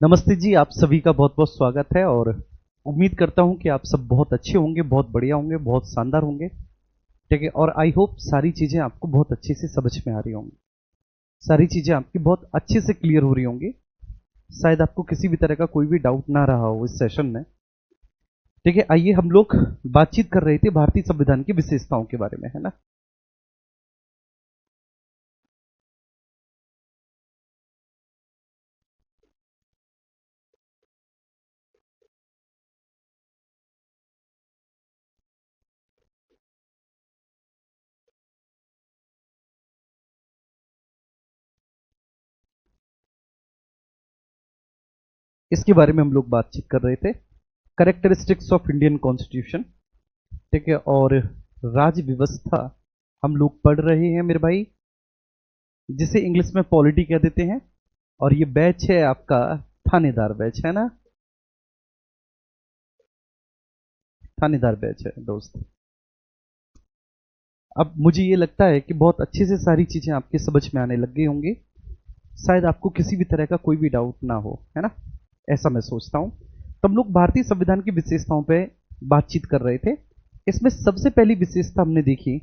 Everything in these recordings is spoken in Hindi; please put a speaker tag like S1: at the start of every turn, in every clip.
S1: नमस्ते जी, आप सभी का बहुत बहुत स्वागत है और उम्मीद करता हूं कि आप सब बहुत अच्छे होंगे, बहुत बढ़िया होंगे, बहुत शानदार होंगे। ठीक है। और आई होप सारी चीज़ें आपको बहुत अच्छे से समझ में आ रही होंगी, सारी चीज़ें आपकी बहुत अच्छे से क्लियर हो रही होंगी। शायद आपको किसी भी तरह का कोई भी डाउट ना रहा हो इस सेशन में। ठीक है, आइए हम लोग बातचीत कर रहे थे भारतीय संविधान की विशेषताओं के बारे में, है ना। इसके बारे में हम लोग बातचीत कर रहे थे, करेक्टरिस्टिक्स ऑफ इंडियन कॉन्स्टिट्यूशन। ठीक है। और राज्य व्यवस्था हम लोग पढ़ रहे हैं मेरे भाई, जिसे इंग्लिश में पॉलिटी कह देते हैं। और ये बैच है आपका थानेदार बैच, है ना। थानेदार बैच है दोस्त। अब मुझे ये लगता है कि बहुत अच्छे से सारी चीजें आपके समझ में आने लग गई होंगी। शायद आपको किसी भी तरह का कोई भी डाउट ना हो, है ना। ऐसा मैं सोचता हूं। तो हम लोग भारतीय संविधान की विशेषताओं पे बातचीत कर रहे थे। इसमें सबसे पहली विशेषता हमने देखी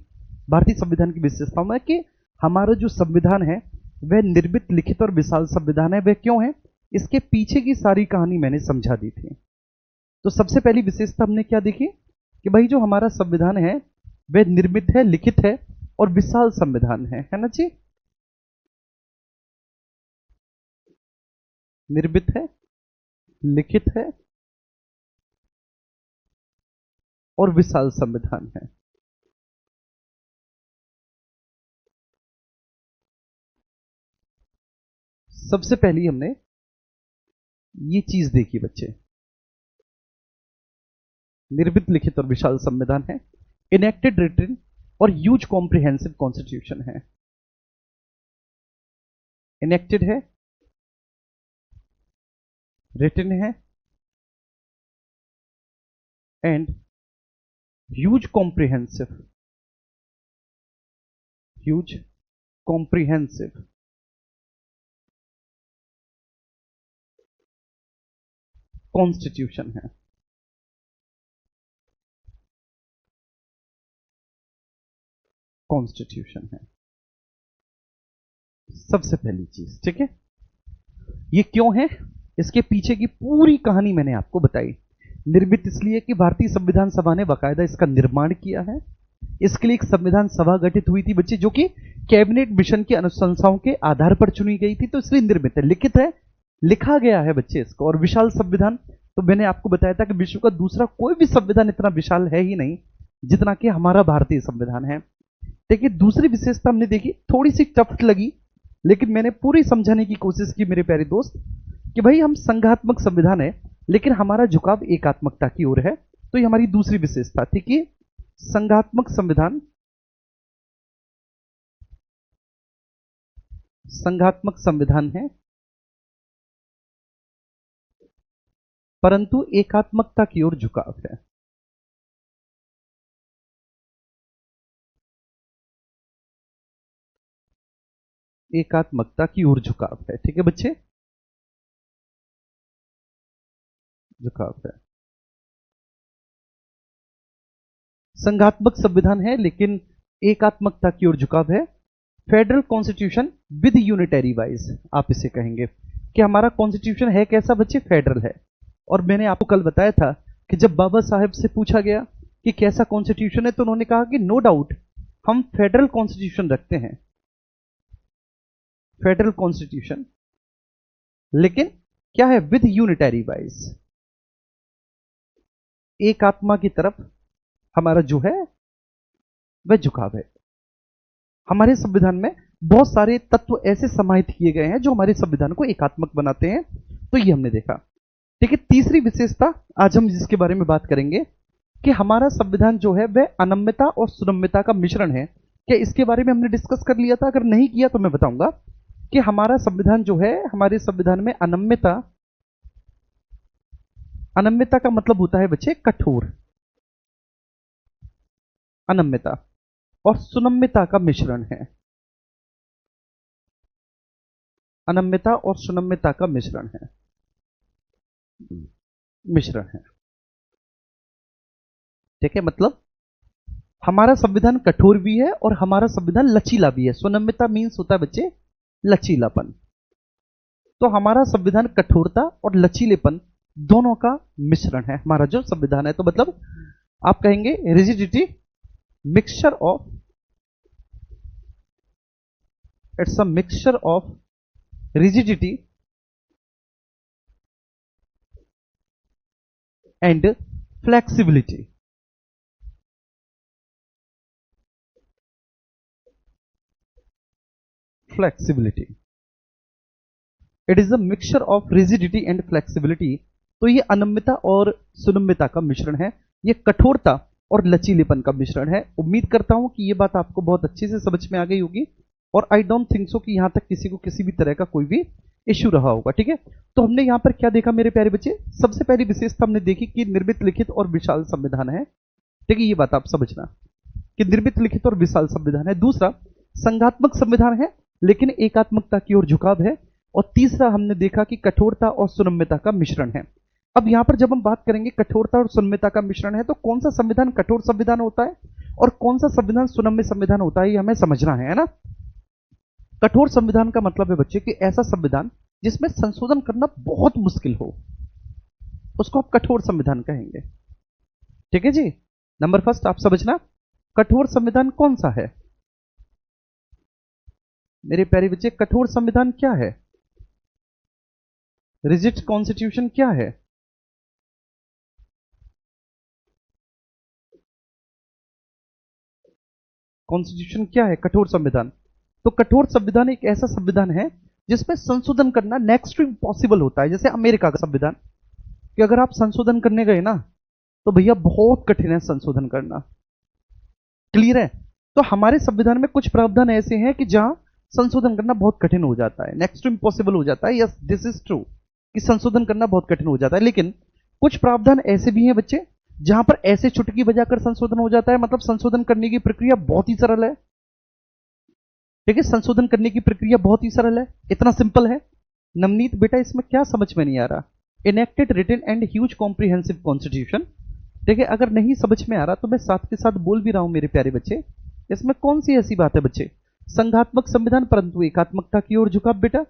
S1: भारतीय संविधान की विशेषताओं में कि हमारा जो संविधान है वह निर्मित, लिखित और विशाल संविधान है। वह क्यों है, इसके पीछे की सारी कहानी मैंने समझा दी थी। तो सबसे पहली विशेषता हमने क्या देखी कि भाई जो हमारा संविधान है वह निर्मित है, लिखित है और विशाल संविधान है ना जी। निर्मित है, लिखित है और विशाल संविधान है। सबसे पहली हमने ये चीज देखी बच्चे, निर्मित, लिखित और विशाल संविधान है। इनेक्टेड, रिटन और ह्यूज कॉम्प्रिहेंसिव कॉन्स्टिट्यूशन है। इनेक्टेड है, रिटन है and huge comprehensive, huge comprehensive constitution है। कॉन्स्टिट्यूशन है सबसे पहली चीज। ठीक है, ये क्यों है, इसके पीछे की पूरी कहानी मैंने आपको बताई। निर्मित इसलिए कि भारतीय संविधान सभा ने बाकायदा इसका निर्माण किया है। इसके लिए एक संविधान सभा गठित हुई थी बच्चे, जो कि कैबिनेट मिशन की अनुशंसाओं के आधार पर चुनी गई थी, तो इसलिए निर्मित है, लिखित है, लिखा गया है बच्चे इसको। और विशाल संविधान, तो मैंने आपको बताया था कि विश्व का दूसरा कोई भी संविधान इतना विशाल है ही नहीं जितना कि हमारा भारतीय संविधान है। देखिए, दूसरी विशेषता हमने देखी, थोड़ी सी टफ लगी, लेकिन मैंने पूरी समझाने की कोशिश की मेरे प्यारे दोस्त, कि भाई हम संघात्मक संविधान है लेकिन हमारा झुकाव एकात्मकता की ओर है। तो ये हमारी दूसरी विशेषता थी कि संघात्मक संविधान, संघात्मक संविधान है परंतु एकात्मकता की ओर झुकाव है। एकात्मकता की ओर झुकाव है। ठीक है बच्चे, झुकाव है। संघात्मक संविधान है लेकिन एकात्मकता की ओर झुकाव है। Federal constitution with unitary wise, आप इसे कहेंगे कि हमारा कॉन्स्टिट्यूशन है कैसा बच्चे, फेडरल है। और मैंने आपको कल बताया था कि जब बाबा साहेब से पूछा गया कि कैसा कॉन्स्टिट्यूशन है, तो उन्होंने कहा कि नो डाउट हम फेडरल कॉन्स्टिट्यूशन रखते हैं, फेडरल कॉन्स्टिट्यूशन, लेकिन क्या है, विद यूनिटरी वाइज, एक आत्मा की तरफ हमारा जो है वह झुकाव है। हमारे संविधान में बहुत सारे तत्व ऐसे समाहित किए गए हैं जो हमारे संविधान को एकात्मक बनाते हैं। तो ये हमने देखा। ठीक है, तीसरी विशेषता आज हम जिसके बारे में बात करेंगे कि हमारा संविधान जो है वह अनम्यता और सुनम्यता का मिश्रण है। क्या इसके बारे में हमने डिस्कस कर लिया था? अगर नहीं किया तो मैं बताऊंगा कि हमारा संविधान जो है, हमारे संविधान में अनम्यता, अनम्यता का मतलब होता है बच्चे कठोर, अनम्यता और सुनम्यता का मिश्रण है। अनम्यता और सुनम्यता का मिश्रण है। मिश्रण है। ठीक है, मतलब हमारा संविधान कठोर भी है और हमारा संविधान लचीला भी है। सुनम्यता मीन्स होता है बच्चे लचीलापन। तो हमारा संविधान कठोरता और लचीलेपन दोनों का मिश्रण है हमारा जो संविधान है। तो मतलब आप कहेंगे rigidity mixture of, it's a mixture of rigidity and flexibility. Flexibility, it is a mixture of rigidity and flexibility. तो ये अनम्यता और सुनम्यता का मिश्रण है, ये कठोरता और लचीलेपन का मिश्रण है। उम्मीद करता हूं कि ये बात आपको बहुत अच्छे से समझ में आ गई होगी और आई डोंट थिंक सो कि यहां तक किसी को किसी भी तरह का कोई भी इश्यू रहा होगा। ठीक है, तो हमने यहां पर क्या देखा मेरे प्यारे बच्चे, सबसे पहली विशेषता हमने देखी कि निर्मित, लिखित और विशाल संविधान है। ठीक है, ये बात आप समझना कि निर्मित, लिखित और विशाल संविधान है। दूसरा, संघात्मक संविधान है लेकिन एकात्मकता की ओर झुकाव है। और तीसरा हमने देखा कि कठोरता और सुनम्यता का मिश्रण है। अब यहां पर जब हम बात करेंगे कठोरता और सुनम्यता का मिश्रण है, तो कौन सा संविधान कठोर संविधान होता है और कौन सा संविधान सुनम्य संविधान होता है, ये हमें समझना है ना। कठोर संविधान का मतलब है बच्चे कि ऐसा संविधान जिसमें संशोधन करना बहुत मुश्किल हो, उसको आप कठोर संविधान कहेंगे। ठीक है जी, नंबर फर्स्ट आप समझना, कठोर संविधान कौन सा है मेरे प्यारे बच्चे। कठोर संविधान क्या है, रिजिड कॉन्स्टिट्यूशन क्या है। कॉन्स्टिट्यूशन क्या है, कठोर संविधान। तो कठोर संविधान एक ऐसा संविधान है जिसमें संशोधन करना नेक्स्ट टू इम्पॉसिबल होता है। जैसे अमेरिका का संविधान कि अगर आप संशोधन करने गए ना तो भैया बहुत कठिन है संशोधन करना। क्लियर है। तो हमारे संविधान में कुछ प्रावधान ऐसे हैं कि जहां संशोधन करना बहुत कठिन हो जाता है, नेक्स्ट टू इम्पॉसिबल हो जाता है। यस, दिस इज ट्रू कि संशोधन करना बहुत कठिन हो जाता है। लेकिन कुछ प्रावधान ऐसे भी हैं बच्चे जहां पर ऐसे चुटकी बजाकर संशोधन हो जाता है, मतलब संशोधन करने की प्रक्रिया बहुत ही सरल है। ठीक है, संशोधन करने की प्रक्रिया बहुत ही सरल है, इतना सिंपल है। नवनीत बेटा इसमें क्या समझ में नहीं आ रहा, enacted written and huge comprehensive constitution. ठीक है, अगर नहीं समझ में आ रहा तो मैं साथ के साथ बोल भी रहा हूं मेरे प्यारे बच्चे। इसमें कौन सी ऐसी बात है बच्चे, संघात्मक संविधान परंतु एकात्मकता की ओर झुकाव। बेटा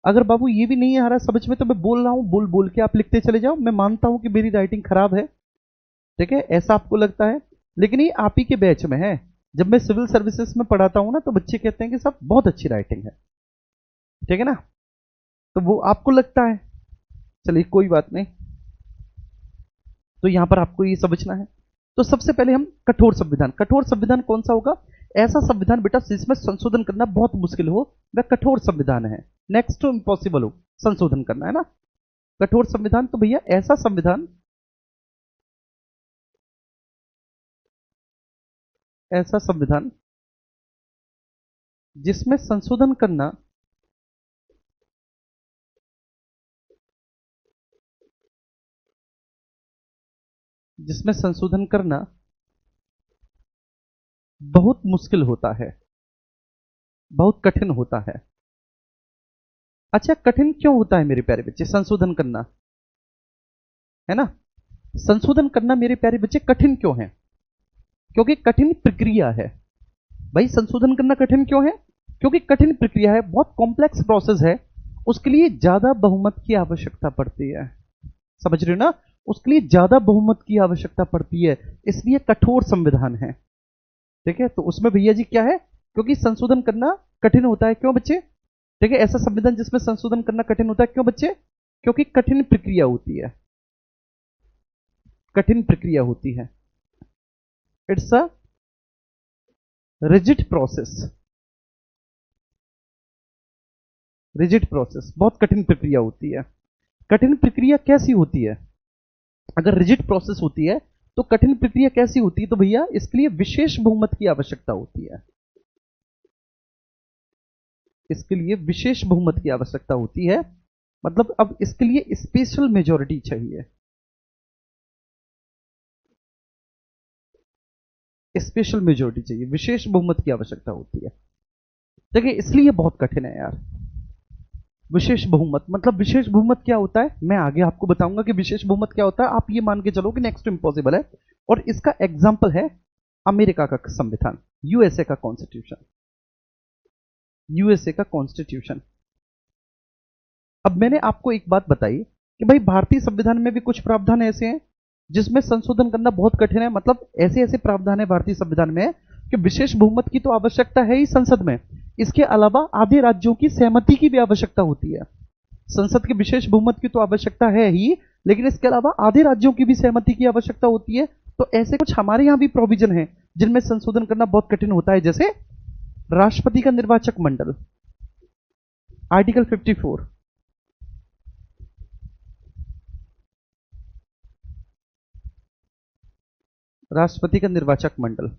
S1: अगर बाबू ये भी नहीं आ रहा समझ में तो मैं बोल रहा हूं, बोल बोल के आप लिखते चले जाओ। मैं मानता हूं कि मेरी राइटिंग खराब है, ठीक है, ऐसा आपको लगता है, लेकिन ये आप ही के बैच में है। जब मैं सिविल सर्विसेज में पढ़ाता हूं ना तो बच्चे कहते हैं कि साहब बहुत अच्छी राइटिंग है। ठीक है ना, तो वो आपको लगता है, चलिए कोई बात नहीं। तो यहां पर आपको ये समझना है। तो सबसे पहले हम कठोर संविधान, कठोर संविधान कौन सा होगा, ऐसा संविधान बेटा जिसमें संशोधन करना बहुत मुश्किल हो, वह कठोर संविधान है। नेक्स्ट टू इम्पॉसिबल हो संशोधन करना, है ना कठोर संविधान। तो भैया ऐसा संविधान, ऐसा संविधान जिसमें संशोधन करना जिसमें संशोधन करना बहुत मुश्किल होता है, बहुत कठिन होता है। अच्छा, कठिन क्यों होता है मेरे प्यारे बच्चे संशोधन करना, है ना। संशोधन करना मेरे प्यारे बच्चे कठिन क्यों है, क्योंकि कठिन प्रक्रिया है। भाई संशोधन करना कठिन क्यों है, क्योंकि कठिन प्रक्रिया है, बहुत कॉम्प्लेक्स प्रोसेस है, उसके लिए ज्यादा बहुमत की आवश्यकता पड़ती है। समझ रहे हो ना, उसके लिए ज्यादा बहुमत की आवश्यकता पड़ती है, इसलिए कठोर संविधान है। ठीक है, तो उसमें भैया जी क्या है, क्योंकि संशोधन करना कठिन होता है। क्यों बच्चे, ठीक है, ऐसा संविधान जिसमें संशोधन करना कठिन होता है। क्यों बच्चे, क्योंकि कठिन प्रक्रिया होती है, कठिन प्रक्रिया होती है। It's a rigid process, rigid process, बहुत कठिन प्रक्रिया होती है। कठिन प्रक्रिया कैसी होती है, अगर रिजिड प्रोसेस होती है तो कठिन प्रक्रिया कैसी होती है, तो भैया इसके लिए विशेष बहुमत की आवश्यकता होती है। इसके लिए विशेष बहुमत की आवश्यकता होती है, मतलब अब इसके लिए स्पेशल मेजोरिटी चाहिए, स्पेशल मेजोरिटी चाहिए, विशेष बहुमत की आवश्यकता होती है। देखिए इसलिए बहुत कठिन है यार, विशेष बहुमत, मतलब विशेष बहुमत क्या होता है मैं आगे आपको बताऊंगा कि विशेष बहुमत क्या होता है। आप ये मान के चलो कि नेक्स्ट इम्पॉसिबल है। और इसका एग्जाम्पल है अमेरिका का संविधान, यूएसए का कॉन्स्टिट्यूशन, यूएसए का कॉन्स्टिट्यूशन। अब मैंने आपको एक बात बताई कि भाई भारतीय संविधान में भी कुछ प्रावधान ऐसे हैं जिसमें संशोधन करना बहुत कठिन है। मतलब ऐसे ऐसे प्रावधान है भारतीय संविधान में कि विशेष बहुमत की तो आवश्यकता है ही संसद में, इसके अलावा आधे राज्यों की सहमति की भी आवश्यकता होती है। संसद के विशेष बहुमत की तो आवश्यकता है ही, लेकिन इसके अलावा आधे राज्यों की भी सहमति की आवश्यकता होती है। तो ऐसे कुछ हमारे यहां भी प्रोविजन है जिनमें संशोधन करना बहुत कठिन होता है, जैसे राष्ट्रपति का निर्वाचक मंडल, आर्टिकल 54, राष्ट्रपति का निर्वाचक मंडल,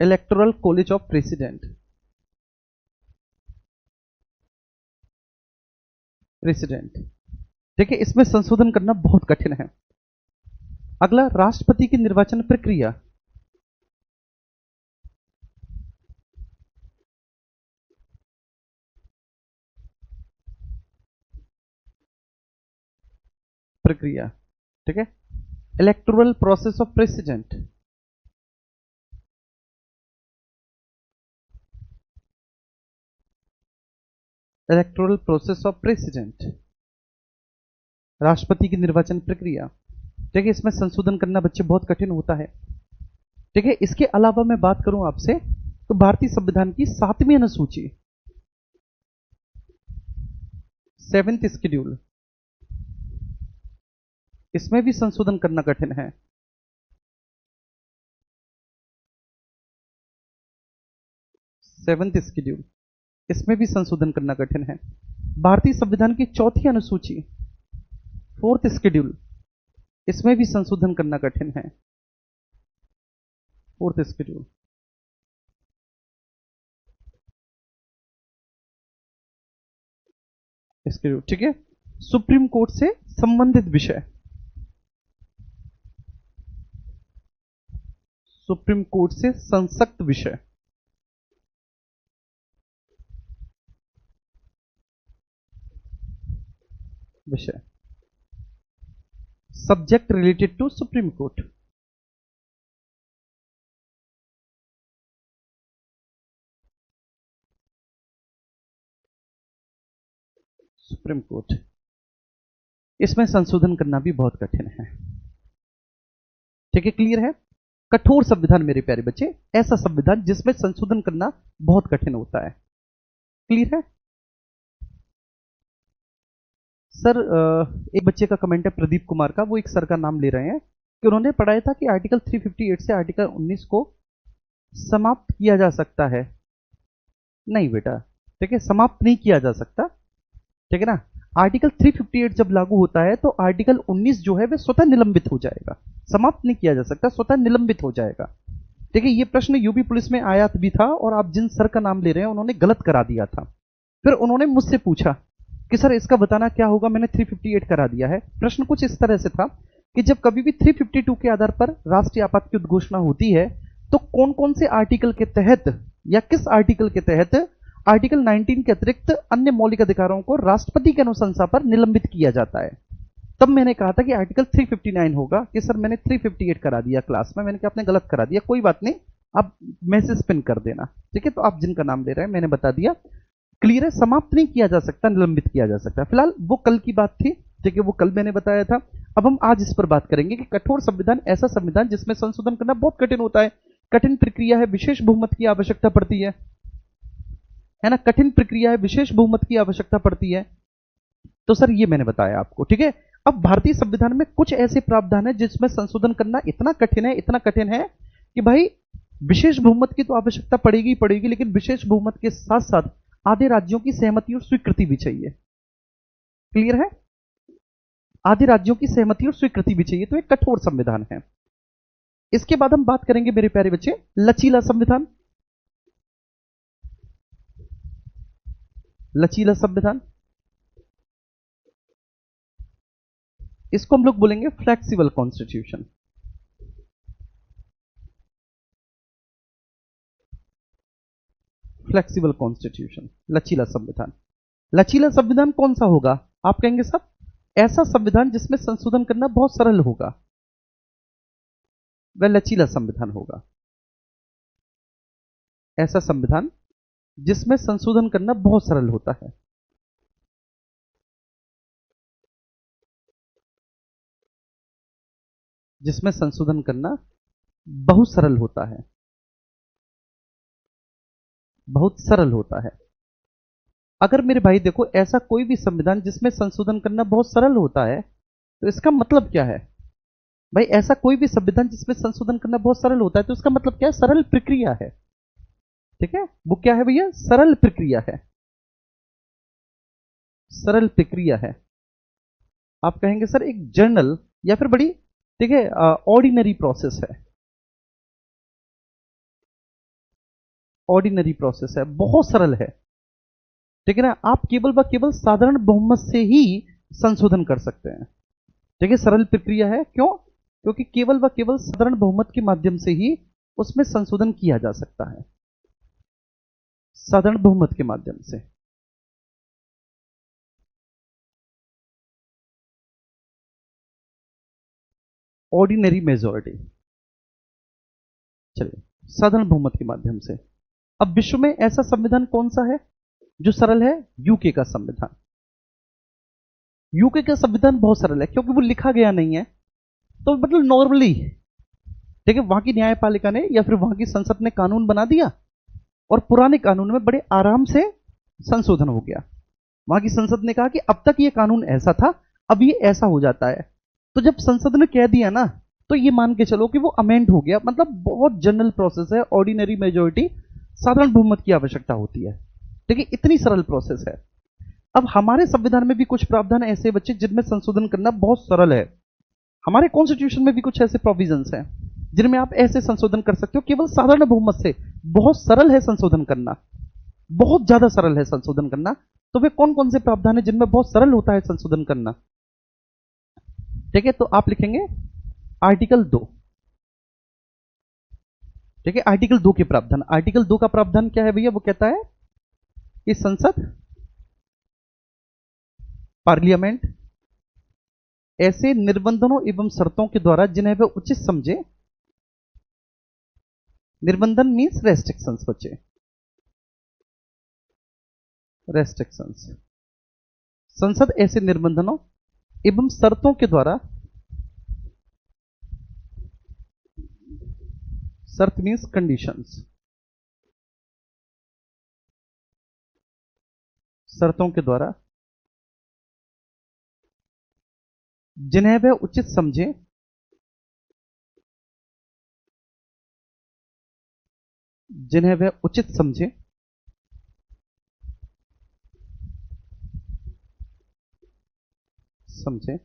S1: इलेक्टोरल कॉलेज ऑफ प्रेसिडेंट, देखिए इसमें संशोधन करना बहुत कठिन है। अगला राष्ट्रपति की निर्वाचन प्रक्रिया, ठीक है, electoral process of president, electoral process of president, राष्ट्रपति की निर्वाचन प्रक्रिया। ठीक है, इसमें संशोधन करना बच्चे बहुत कठिन होता है। ठीक है, इसके अलावा मैं बात करूं आपसे तो भारतीय संविधान की 7वीं अनुसूची, 7th शेड्यूल, इसमें भी संशोधन करना कठिन है। सेवेंथ शेड्यूल, इसमें भी संशोधन करना कठिन है। भारतीय संविधान की 4थी अनुसूची, 4th शेड्यूल, इसमें भी संशोधन करना कठिन है। 4th शेड्यूल, ठीक है। सुप्रीम कोर्ट से संबंधित विषय, सुप्रीम कोर्ट से संसक्त विषय, subject related to supreme court, supreme court, इसमें संशोधन करना भी बहुत कठिन है। ठीक है, क्लियर है। कठोर संविधान मेरे प्यारे बच्चे, ऐसा संविधान जिसमें संशोधन करना बहुत कठिन होता है। क्लियर है सर। एक बच्चे का कमेंट है प्रदीप कुमार का, वो एक सर का नाम ले रहे हैं कि उन्होंने पढ़ाया था कि आर्टिकल 358 से आर्टिकल 19 को समाप्त किया जा सकता है। नहीं बेटा, ठीक है, समाप्त नहीं किया जा सकता। ठीक है ना, आर्टिकल 358 जब लागू होता है तो आर्टिकल 19 जो है वह स्वतः निलंबित हो जाएगा। समाप्त नहीं किया जा सकता, स्वतः निलंबित हो जाएगा। ठीक है, ये प्रश्न यूपी पुलिस में आया भी था और आप जिन सर का नाम ले रहे हैं उन्होंने गलत करा दिया था। फिर उन्होंने मुझसे पूछा कि सर इसका बताना क्या होगा, मैंने 358 करा दिया है। प्रश्न कुछ इस तरह से था कि जब कभी भी 352 के आधार पर राष्ट्रीय आपात की उद्घोषणा होती है तो कौन कौन से आर्टिकल के तहत या किस आर्टिकल के तहत आर्टिकल 19 के अतिरिक्त अन्य मौलिक अधिकारों को राष्ट्रपति के अनुशंसा पर निलंबित किया जाता है। तब मैंने कहा था कि आर्टिकल 359 होगा कि सर मैंने 358 करा दिया क्लास में। मैंने कहा आपने गलत करा दिया, कोई बात नहीं, आप मैसेज पिन कर देना। ठीक है, तो आप जिनका नाम ले रहे हैं मैंने बता दिया। क्लियर है, समाप्त नहीं किया जा सकता, निलंबित किया जा सकता है। फिलहाल वो कल की बात थी, ठीक है, वो कल मैंने बताया था। अब हम आज इस पर बात करेंगे कि कठोर संविधान ऐसा संविधान जिसमें संशोधन करना बहुत कठिन होता है, कठिन प्रक्रिया है, विशेष बहुमत की आवश्यकता पड़ती है ना, कठिन प्रक्रिया है, विशेष बहुमत की आवश्यकता पड़ती है। तो सर ये मैंने बताया आपको। ठीक है, अब भारतीय संविधान में कुछ ऐसे प्रावधान है जिसमें संशोधन करना इतना कठिन है, इतना कठिन है कि भाई विशेष बहुमत की तो आवश्यकता पड़ेगी ही पड़ेगी, लेकिन विशेष बहुमत के साथ साथ आधे राज्यों की सहमति और स्वीकृति भी चाहिए। क्लियर है, आधे राज्यों की सहमति और स्वीकृति भी चाहिए, तो एक कठोर संविधान है। इसके बाद हम बात करेंगे मेरे प्यारे बच्चे लचीला संविधान। लचीला संविधान, इसको हम लोग बोलेंगे फ्लेक्सिबल कॉन्स्टिट्यूशन। फ्लेक्सिबल कॉन्स्टिट्यूशन, लचीला संविधान। लचीला संविधान कौन सा होगा? आप कहेंगे सर ऐसा संविधान जिसमें संशोधन करना बहुत सरल होगा, वह लचीला संविधान होगा। ऐसा संविधान जिसमें संशोधन करना बहुत सरल होता है। जिसमें संशोधन करना बहुत सरल होता है, बहुत सरल होता है। अगर मेरे भाई देखो ऐसा कोई भी संविधान जिसमें संशोधन करना बहुत सरल होता है, तो इसका मतलब क्या है भाई? ऐसा कोई भी संविधान जिसमें संशोधन करना बहुत सरल होता है, तो इसका मतलब क्या है? सरल प्रक्रिया है। ठीक है, वो क्या है भैया? सरल प्रक्रिया है, सरल प्रक्रिया है। आप कहेंगे सर एक जर्नल या फिर बड़ी, ठीक है, ऑर्डिनरी प्रोसेस है, ऑर्डिनरी प्रोसेस है, बहुत सरल है। ठीक है ना, आप केवल व केवल साधारण बहुमत से ही संशोधन कर सकते हैं। ठीक है, सरल प्रक्रिया है। क्यों? क्योंकि केवल व केवल साधारण बहुमत के माध्यम से ही उसमें संशोधन किया जा सकता है, साधारण बहुमत के माध्यम से। ऑर्डिनरी मेजोरिटी, चलिए, साधारण बहुमत के माध्यम से। अब विश्व में ऐसा संविधान कौन सा है जो सरल है? यूके का संविधान। यूके का संविधान बहुत सरल है क्योंकि वो लिखा गया नहीं है, तो मतलब नॉर्मली, ठीक है, वहां की न्यायपालिका ने या फिर वहां की संसद ने कानून बना दिया और पुराने कानून में बड़े आराम से संशोधन हो गया। वहां की संसद ने कहा कि अब तक ये कानून ऐसा था, अब ये ऐसा हो जाता है। तो जब संसद ने कह दिया ना, तो ये मान के चलो कि वो अमेंड हो गया। मतलब बहुत जनरल प्रोसेस है, ऑर्डिनरी मेजोरिटी, साधारण बहुमत की आवश्यकता होती है। ठीक है, इतनी सरल प्रोसेस है। अब हमारे संविधान में भी कुछ प्रावधान ऐसे बच्चे जिनमें संशोधन करना बहुत सरल है। हमारे कॉन्स्टिट्यूशन में भी कुछ ऐसे प्रोविजंस हैं जिनमें आप ऐसे संशोधन कर सकते हो केवल साधारण बहुमत से। बहुत सरल है संशोधन करना, बहुत ज्यादा सरल है संशोधन करना। तो वे कौन कौन से प्रावधान है जिनमें बहुत सरल होता है संशोधन करना? ठीक है, तो आप लिखेंगे आर्टिकल 2। ठीक है, आर्टिकल 2 के प्रावधान। आर्टिकल 2 का प्रावधान क्या है भैया? वो कहता है कि संसद, पार्लियामेंट ऐसे निर्बंधनों एवं शर्तों के द्वारा जिन्हें वह उचित समझे, निर्बंधन मीन्स रेस्ट्रिक्शंस बच्चे, रेस्ट्रिक्शंस। संसद ऐसे निर्बंधनों एवं शर्तों के द्वारा, शर्त मीन्स कंडीशंस, शर्तों के द्वारा जिन्हें वह उचित समझे, जिन्हें वह उचित समझे, समझे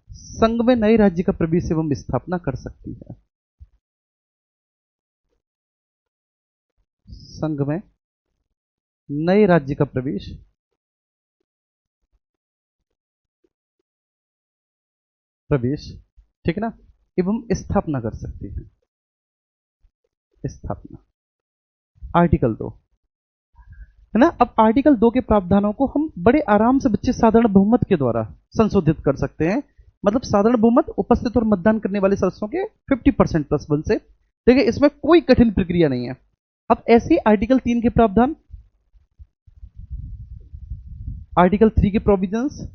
S1: संघ में नए राज्य का प्रवेश एवं स्थापना कर सकती है। संघ में नए राज्य का प्रवेश ठीक है ना, एवं स्थापना कर सकती है। स्थापना, आर्टिकल 2 है ना। अब आर्टिकल 2 के प्रावधानों को हम बड़े आराम से बच्चे साधारण बहुमत के द्वारा संशोधित कर सकते हैं। मतलब साधारण बहुमत उपस्थित और मतदान करने वाले सदस्यों के 50% प्लस 1 से। देखिए, इसमें कोई कठिन प्रक्रिया नहीं है। अब ऐसे आर्टिकल 3 के प्रावधान, आर्टिकल 3 के प्रोविजंस,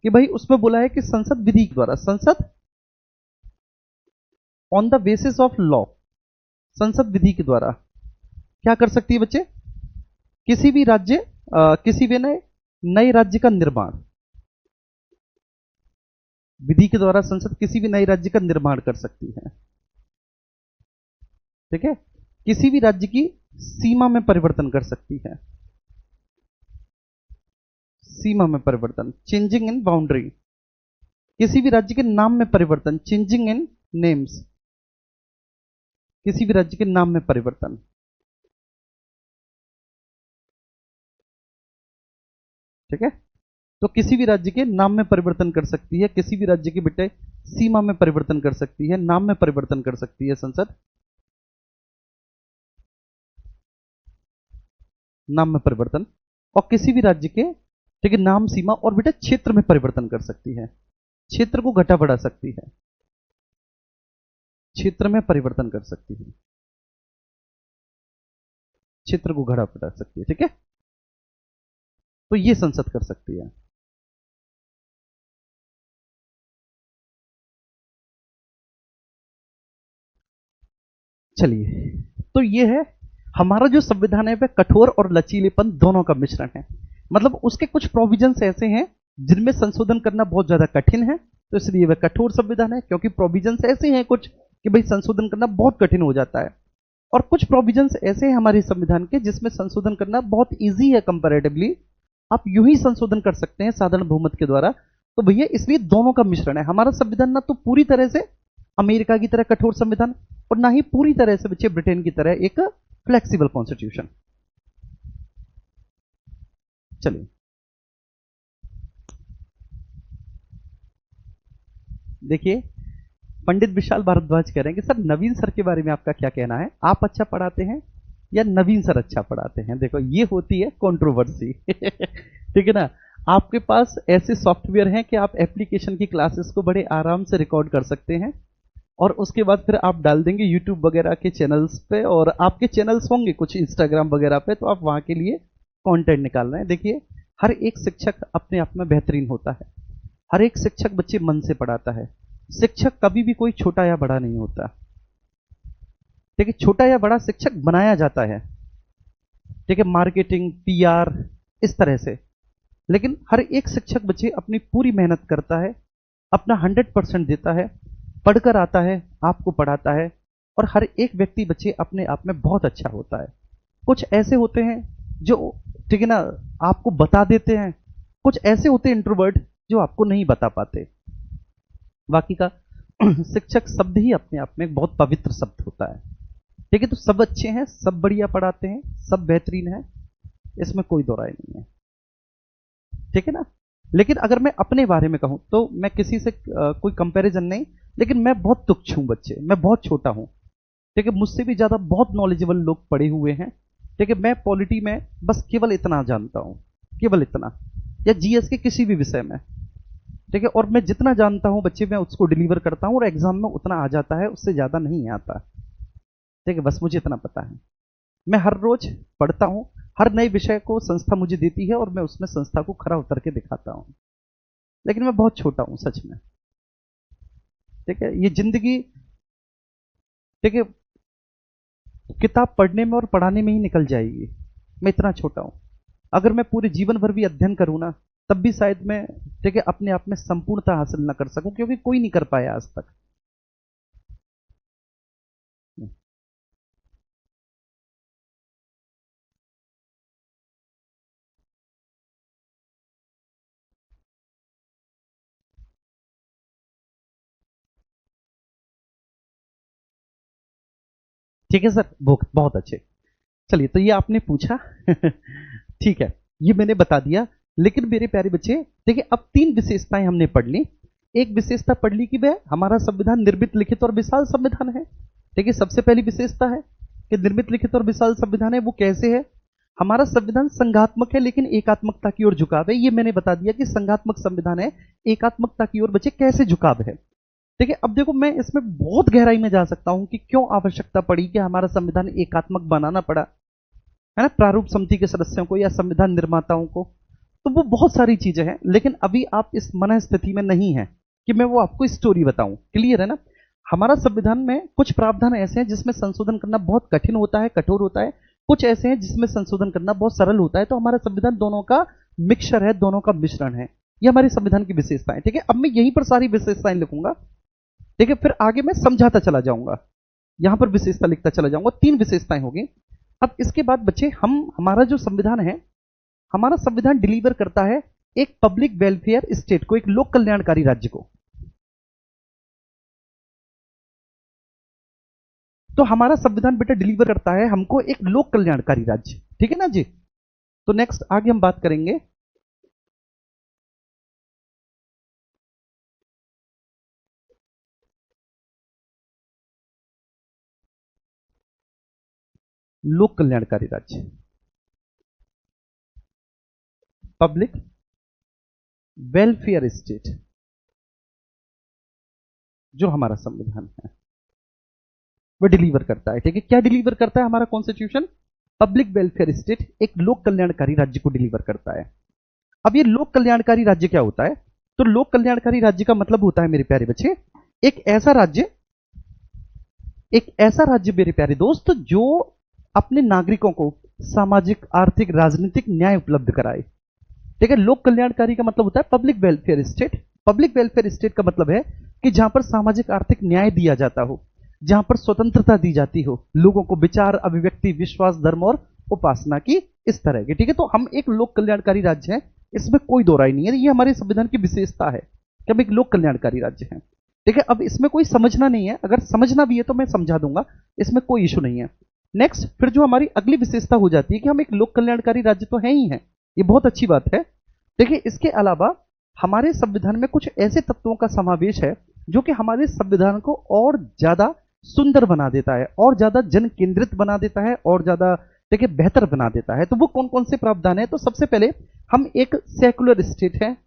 S1: कि भाई उसमें बोला है कि संसद विधि के द्वारा, संसद on the basis of law, संसद विधि के द्वारा क्या कर सकती है बच्चे? किसी भी राज्य, किसी भी नए राज्य का निर्माण, विधि के द्वारा संसद किसी भी नए राज्य का निर्माण कर सकती है। ठीक है, किसी भी राज्य की सीमा में परिवर्तन कर सकती है, सीमा में परिवर्तन, चेंजिंग इन बाउंड्री। किसी भी राज्य के नाम में परिवर्तन, चेंजिंग इन नेम्स, किसी भी राज्य के नाम में परिवर्तन। ठीक है, तो किसी भी राज्य के नाम में परिवर्तन कर सकती है, किसी भी राज्य के बेटे सीमा में परिवर्तन कर सकती है, नाम में परिवर्तन कर सकती है संसद। नाम में परिवर्तन, और किसी भी राज्य के, ठीक है, नाम, सीमा और बेटा क्षेत्र में परिवर्तन कर सकती है। क्षेत्र को घटा बढ़ा सकती है, क्षेत्र में परिवर्तन कर सकती है, क्षेत्र को घटा बढ़ा सकती है, ठीक है। तो ये संसद कर सकती है। चलिए, तो ये है हमारा जो संविधान है वह कठोर और लचीलेपन दोनों का मिश्रण है। मतलब उसके कुछ प्रोविजंस ऐसे हैं जिनमें संशोधन करना बहुत ज्यादा कठिन है, तो इसलिए वह कठोर संविधान है, क्योंकि प्रोविजंस ऐसे हैं कुछ कि भाई संशोधन करना बहुत कठिन हो जाता है। और कुछ प्रोविजंस ऐसे हैं हमारे संविधान के जिसमें संशोधन करना बहुत ईजी है कंपैरेटिवली, आप यूं ही संशोधन कर सकते हैं साधारण बहुमत के द्वारा। तो भैया इसलिए दोनों का मिश्रण है हमारा संविधान, ना तो पूरी तरह से अमेरिका की तरह कठोर संविधान और ना ही पूरी तरह से बच्चे ब्रिटेन की तरह एक फ्लेक्सिबल कॉन्स्टिट्यूशन। चलिए, देखिए, पंडित विशाल भारद्वाज कह रहे हैं कि सर नवीन सर के बारे में आपका क्या कहना है, आप अच्छा पढ़ाते हैं या नवीन सर अच्छा पढ़ाते हैं। देखो ये होती है कंट्रोवर्सी ठीक है ना। आपके पास ऐसे सॉफ्टवेयर हैं कि आप एप्लीकेशन की क्लासेस को बड़े आराम से रिकॉर्ड कर सकते हैं और उसके बाद फिर आप डाल देंगे यूट्यूब वगैरह के चैनल्स पे, और आपके चैनल्स होंगे कुछ इंस्टाग्राम वगैरह पे, तो आप वहां के लिए कंटेंट निकाल रहे हैं। देखिए, हर एक शिक्षक अपने आप में बेहतरीन होता है, हर एक शिक्षक बच्चे मन से पढ़ाता है। शिक्षक कभी भी कोई छोटा या बड़ा नहीं होता, ठीक है। छोटा या बड़ा शिक्षक बनाया जाता है, ठीक है, मार्केटिंग, पीआर, इस तरह से। लेकिन हर एक शिक्षक बच्चे अपनी पूरी मेहनत करता है, अपना 100% देता है, पढ़कर आता है, आपको पढ़ाता है, और हर एक व्यक्ति बच्चे अपने आप में बहुत अच्छा होता है। कुछ ऐसे होते हैं जो, ठीक है ना, आपको बता देते हैं, कुछ ऐसे होते हैं इंट्रोवर्ट जो आपको नहीं बता पाते। बाकी का शिक्षक शब्द ही अपने आप में एक बहुत पवित्र शब्द होता है, ठीक है। तो सब अच्छे हैं, सब बढ़िया पढ़ाते हैं, सब बेहतरीन है, इसमें कोई दो राय नहीं है, ठीक है ना। लेकिन अगर मैं अपने बारे में कहूं तो मैं किसी से कोई कंपैरिजन नहीं, लेकिन मैं बहुत तुच्छ हूं बच्चे, मैं बहुत छोटा हूं, ठीक है। मुझसे भी ज्यादा बहुत नॉलेजेबल लोग पढ़े हुए हैं, ठीक है। मैं पॉलिटी में बस केवल इतना जानता हूं, केवल इतना, या जीएस के किसी भी विषय में, ठीक है। और मैं जितना जानता हूं बच्चे, मैं उसको डिलीवर करता हूं और एग्जाम में उतना आ जाता है, उससे ज्यादा नहीं आता, ठीक है। बस मुझे इतना पता है, मैं हर रोज पढ़ता हूं, हर नए विषय को संस्था मुझे देती है और मैं उसमें संस्था को खरा उतर के दिखाता हूं। लेकिन मैं बहुत छोटा हूं सच में, ठीक है। ये जिंदगी, ठीक है, किताब पढ़ने में और पढ़ाने में ही निकल जाएगी, मैं इतना छोटा हूं। अगर मैं पूरे जीवन भर भी अध्ययन करूं ना, तब भी शायद मैं, ठीक है, अपने आप में संपूर्णता हासिल ना कर सकूं, क्योंकि कोई नहीं कर पाया आज तक। ठीक है सर, बहुत अच्छे। चलिए, तो ये आपने पूछा ठीक है, ये मैंने बता दिया। लेकिन मेरे प्यारे बच्चे, देखिए, अब तीन विशेषताएं हमने पढ़ ली। एक विशेषता पढ़ ली कि वह हमारा संविधान निर्मित, लिखित और विशाल संविधान है, ठीक है। सबसे पहली विशेषता है कि निर्मित, लिखित और विशाल संविधान है। वो कैसे है? हमारा संविधान संघात्मक है लेकिन एकात्मकता की ओर झुकाव है। ये मैंने बता दिया कि संघात्मक संविधान है, एकात्मकता की ओर बच्चे कैसे झुकाव है, ठीक है। अब देखो, मैं इसमें बहुत गहराई में जा सकता हूं कि क्यों आवश्यकता पड़ी कि हमारा संविधान एकात्मक बनाना पड़ा, है ना, प्रारूप समिति के सदस्यों को या संविधान निर्माताओं को। तो वो बहुत सारी चीजें हैं, लेकिन अभी आप इस मन स्थिति में नहीं है कि मैं वो आपको स्टोरी बताऊं। क्लियर है ना? हमारा संविधान में कुछ प्रावधान ऐसे हैं जिसमें संशोधन करना बहुत कठिन होता है, कठोर होता है। कुछ ऐसे हैं जिसमें संशोधन करना बहुत सरल होता है। तो हमारा संविधान दोनों का मिक्सचर है, दोनों का मिश्रण है। ये हमारे संविधान की विशेषताएं, ठीक है। अब मैं यहीं पर सारी विशेषताएं लिखूंगा, ठीक है, फिर आगे मैं समझाता चला जाऊंगा, यहां पर विशेषता लिखता चला जाऊंगा। तीन विशेषताएं होगी। अब इसके बाद बच्चे, हमारा जो संविधान है, हमारा संविधान डिलीवर करता है एक पब्लिक वेलफेयर स्टेट को, एक लोक कल्याणकारी राज्य को। तो हमारा संविधान बेटा डिलीवर करता है हमको एक लोक कल्याणकारी राज्य, ठीक है ना जी। तो नेक्स्ट आगे हम बात करेंगे लोक कल्याणकारी राज्य। पब्लिक वेलफेयर स्टेट, जो हमारा संविधान है वो डिलीवर करता है। ठीक है, क्या डिलीवर करता है हमारा कॉन्स्टिट्यूशन? पब्लिक वेलफेयर स्टेट, एक लोक कल्याणकारी राज्य को डिलीवर करता है। अब ये लोक कल्याणकारी राज्य क्या होता है? तो लोक कल्याणकारी राज्य का मतलब होता है मेरे प्यारे बच्चे, एक ऐसा राज्य, मेरे प्यारे दोस्त, जो अपने नागरिकों को सामाजिक, आर्थिक, राजनीतिक न्याय उपलब्ध कराए। ठीक है, लोक कल्याणकारी का मतलब होता है public welfare state. Public welfare state का मतलब है कि जहां पर सामाजिक आर्थिक न्याय दिया जाता हो, जहां पर स्वतंत्रता दी जाती हो लोगों को विचार, अभिव्यक्ति, विश्वास, धर्म और उपासना की, इस तरह की। ठीक है, तो हम एक लोक कल्याणकारी राज्य हैं, इसमें कोई दो राय नहीं है। ये हमारे संविधान की विशेषता है कि हम एक लोक कल्याणकारी राज्य हैं। ठीक है, अब इसमें कोई समझना नहीं है, अगर समझना भी है तो मैं समझा दूंगा, इसमें कोई इशू नहीं है। नेक्स्ट, फिर जो हमारी अगली विशेषता हो जाती है कि हम एक लोक कल्याणकारी राज्य तो है ही हैं, ये बहुत अच्छी बात है। देखिए, इसके अलावा हमारे संविधान में कुछ ऐसे तत्वों का समावेश है जो कि हमारे संविधान को और ज्यादा सुंदर बना देता है, और ज्यादा जन केंद्रित बना देता है, और ज्यादा देखिए बेहतर बना देता है। तो वो कौन कौन से प्रावधान है? तो सबसे पहले, हम एक सेकुलर स्टेट है,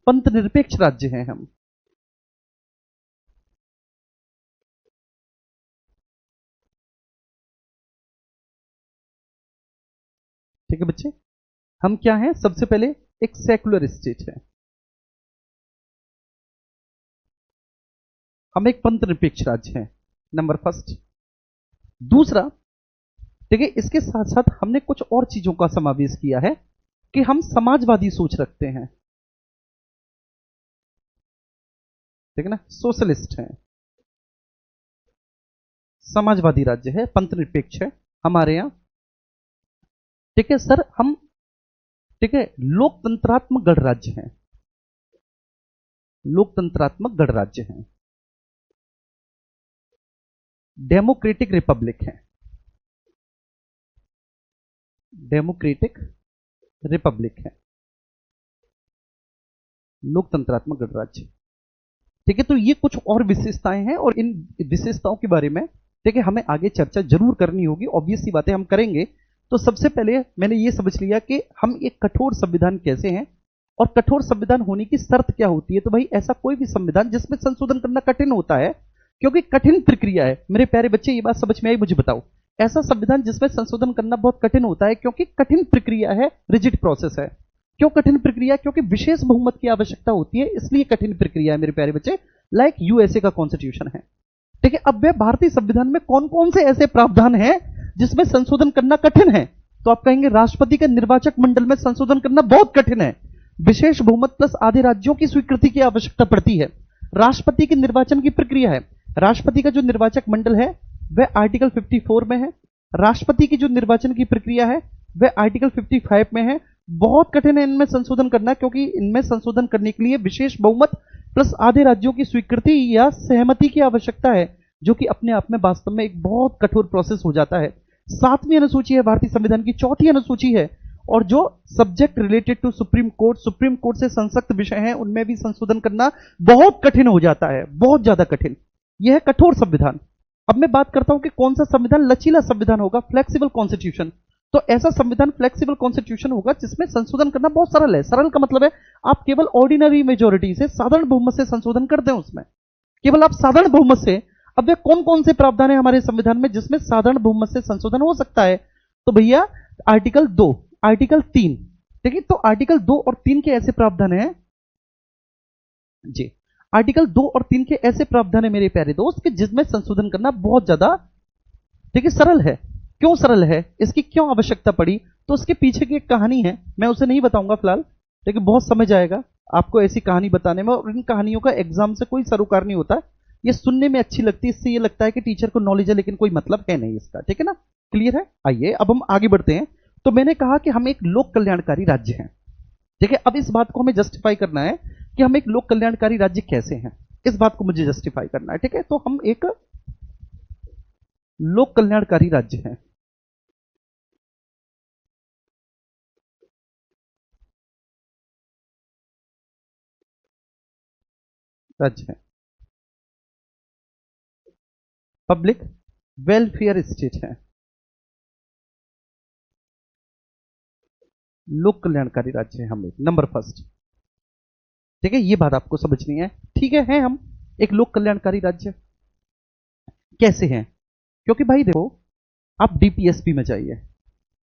S1: पंथ निरपेक्ष राज्य हैं हम। ठीक है बच्चे, हम क्या हैं? सबसे पहले एक सेकुलर स्टेट है, हम एक पंथ निरपेक्ष राज्य हैं, नंबर फर्स्ट। दूसरा, ठीक है, इसके साथ साथ हमने कुछ और चीजों का समावेश किया है कि हम समाजवादी सोच रखते हैं। ठीक है ना, सोशलिस्ट है, समाजवादी राज्य है, पंथ निरपेक्ष है हमारे यहां। ठीक है सर, हम, ठीक है, लोकतंत्रात्मक गणराज्य हैं, लोकतंत्रात्मक गणराज्य हैं, डेमोक्रेटिक रिपब्लिक है, डेमोक्रेटिक रिपब्लिक है, लोकतंत्रात्मक गणराज्य। ठीक है, तो ये कुछ और विशेषताएं हैं, और इन विशेषताओं के बारे में, ठीक है, हमें आगे चर्चा जरूर करनी होगी, ऑब्वियस सी बातें हम करेंगे। तो सबसे पहले मैंने ये समझ लिया कि हम एक कठोर संविधान कैसे हैं, और कठोर संविधान होने की शर्त क्या होती है। तो भाई, ऐसा कोई भी संविधान जिसमें संशोधन करना कठिन होता है, क्योंकि कठिन प्रक्रिया है। मेरे प्यारे बच्चे, ये बात समझ में आई? मुझे बताओ, ऐसा संविधान जिसमें संशोधन करना बहुत कठिन होता है, क्योंकि कठिन प्रक्रिया है, रिजिड प्रोसेस है। क्यों कठिन प्रक्रिया? क्योंकि विशेष बहुमत की आवश्यकता होती है, इसलिए कठिन प्रक्रिया है मेरे प्यारे बच्चे, लाइक यूएसए का कॉन्स्टिट्यूशन है। ठीक है, अब वह भारतीय संविधान में कौन कौन से ऐसे प्रावधान हैं जिसमें संशोधन करना कठिन है? तो आप कहेंगे राष्ट्रपति के निर्वाचक मंडल में संशोधन करना बहुत कठिन है, विशेष बहुमत प्लस आधे राज्यों की स्वीकृति की आवश्यकता पड़ती है, राष्ट्रपति के निर्वाचन की प्रक्रिया है, राष्ट्रपति का जो निर्वाचक मंडल है वह आर्टिकल 54 में है, राष्ट्रपति की जो निर्वाचन की प्रक्रिया है वह आर्टिकल 55 में है। बहुत कठिन है इनमें संशोधन करना, क्योंकि इनमें संशोधन करने के लिए विशेष बहुमत प्लस आधे राज्यों की स्वीकृति या सहमति की आवश्यकता है, जो कि अपने आप में वास्तव में एक बहुत कठोर प्रोसेस हो जाता है। 7वीं अनुसूची है भारतीय संविधान की, 4थी अनुसूची है, और जो subject related to supreme court, supreme court से संसक्त विषय हैं, उनमें भी संशोधन करना बहुत कठिन हो जाता है, बहुत ज्यादा कठिन। यह है कठोर संविधान। अब मैं बात करता हूं कि कौन सा संविधान लचीला संविधान होगा, फ्लेक्सिबल कॉन्स्टिट्यूशन। तो ऐसा संविधान फ्लेक्सिबल कॉन्स्टिट्यूशन होगा जिसमें संशोधन करना बहुत सरल है। सरल का मतलब है आप केवल ऑर्डिनरी मेजोरिटी से, साधारण बहुमत से संशोधन कर दें, उसमें केवल आप साधारण बहुमत से। अब वे कौन कौन से प्रावधान है हमारे संविधान में जिसमें साधारण बहुमत से संशोधन हो सकता है? तो भैया, आर्टिकल 2, आर्टिकल 3। ठीक है, तो आर्टिकल 2 और 3 के ऐसे प्रावधान हैं जी, आर्टिकल 2 और 3 के ऐसे प्रावधान है मेरे प्यारे दोस्त कि जिसमें संशोधन करना बहुत ज्यादा, ठीक है, सरल है। क्यों सरल है, इसकी क्यों आवश्यकता पड़ी? तो उसके पीछे की एक कहानी है, मैं उसे नहीं बताऊंगा फिलहाल, लेकिन बहुत समझ आएगा आपको ऐसी कहानी बताने में, और इन कहानियों का एग्जाम से कोई सरोकार नहीं होता। ये सुनने में अच्छी लगती है, इससे ये लगता है कि टीचर को नॉलेज है, लेकिन कोई मतलब है नहीं इसका। ठीक है ना, क्लियर है? आइए अब हम आगे बढ़ते हैं। तो मैंने कहा कि हम एक लोक कल्याणकारी राज्य हैं। ठीक है, अब इस बात को हमें जस्टिफाई करना है कि हम एक लोक कल्याणकारी राज्य कैसे हैं, इस बात को मुझे जस्टिफाई करना है। ठीक है, तो हम एक लोक कल्याणकारी राज्य हैं। राज्य है, पब्लिक वेलफेयर स्टेट है, लोक कल्याणकारी राज्य है हम, नंबर फर्स्ट। ठीक है, ये बात आपको समझनी है। ठीक है हम एक लोक कल्याणकारी राज्य। कैसे हैं? क्योंकि भाई देखो, आप डीपीएसपी में जाइए,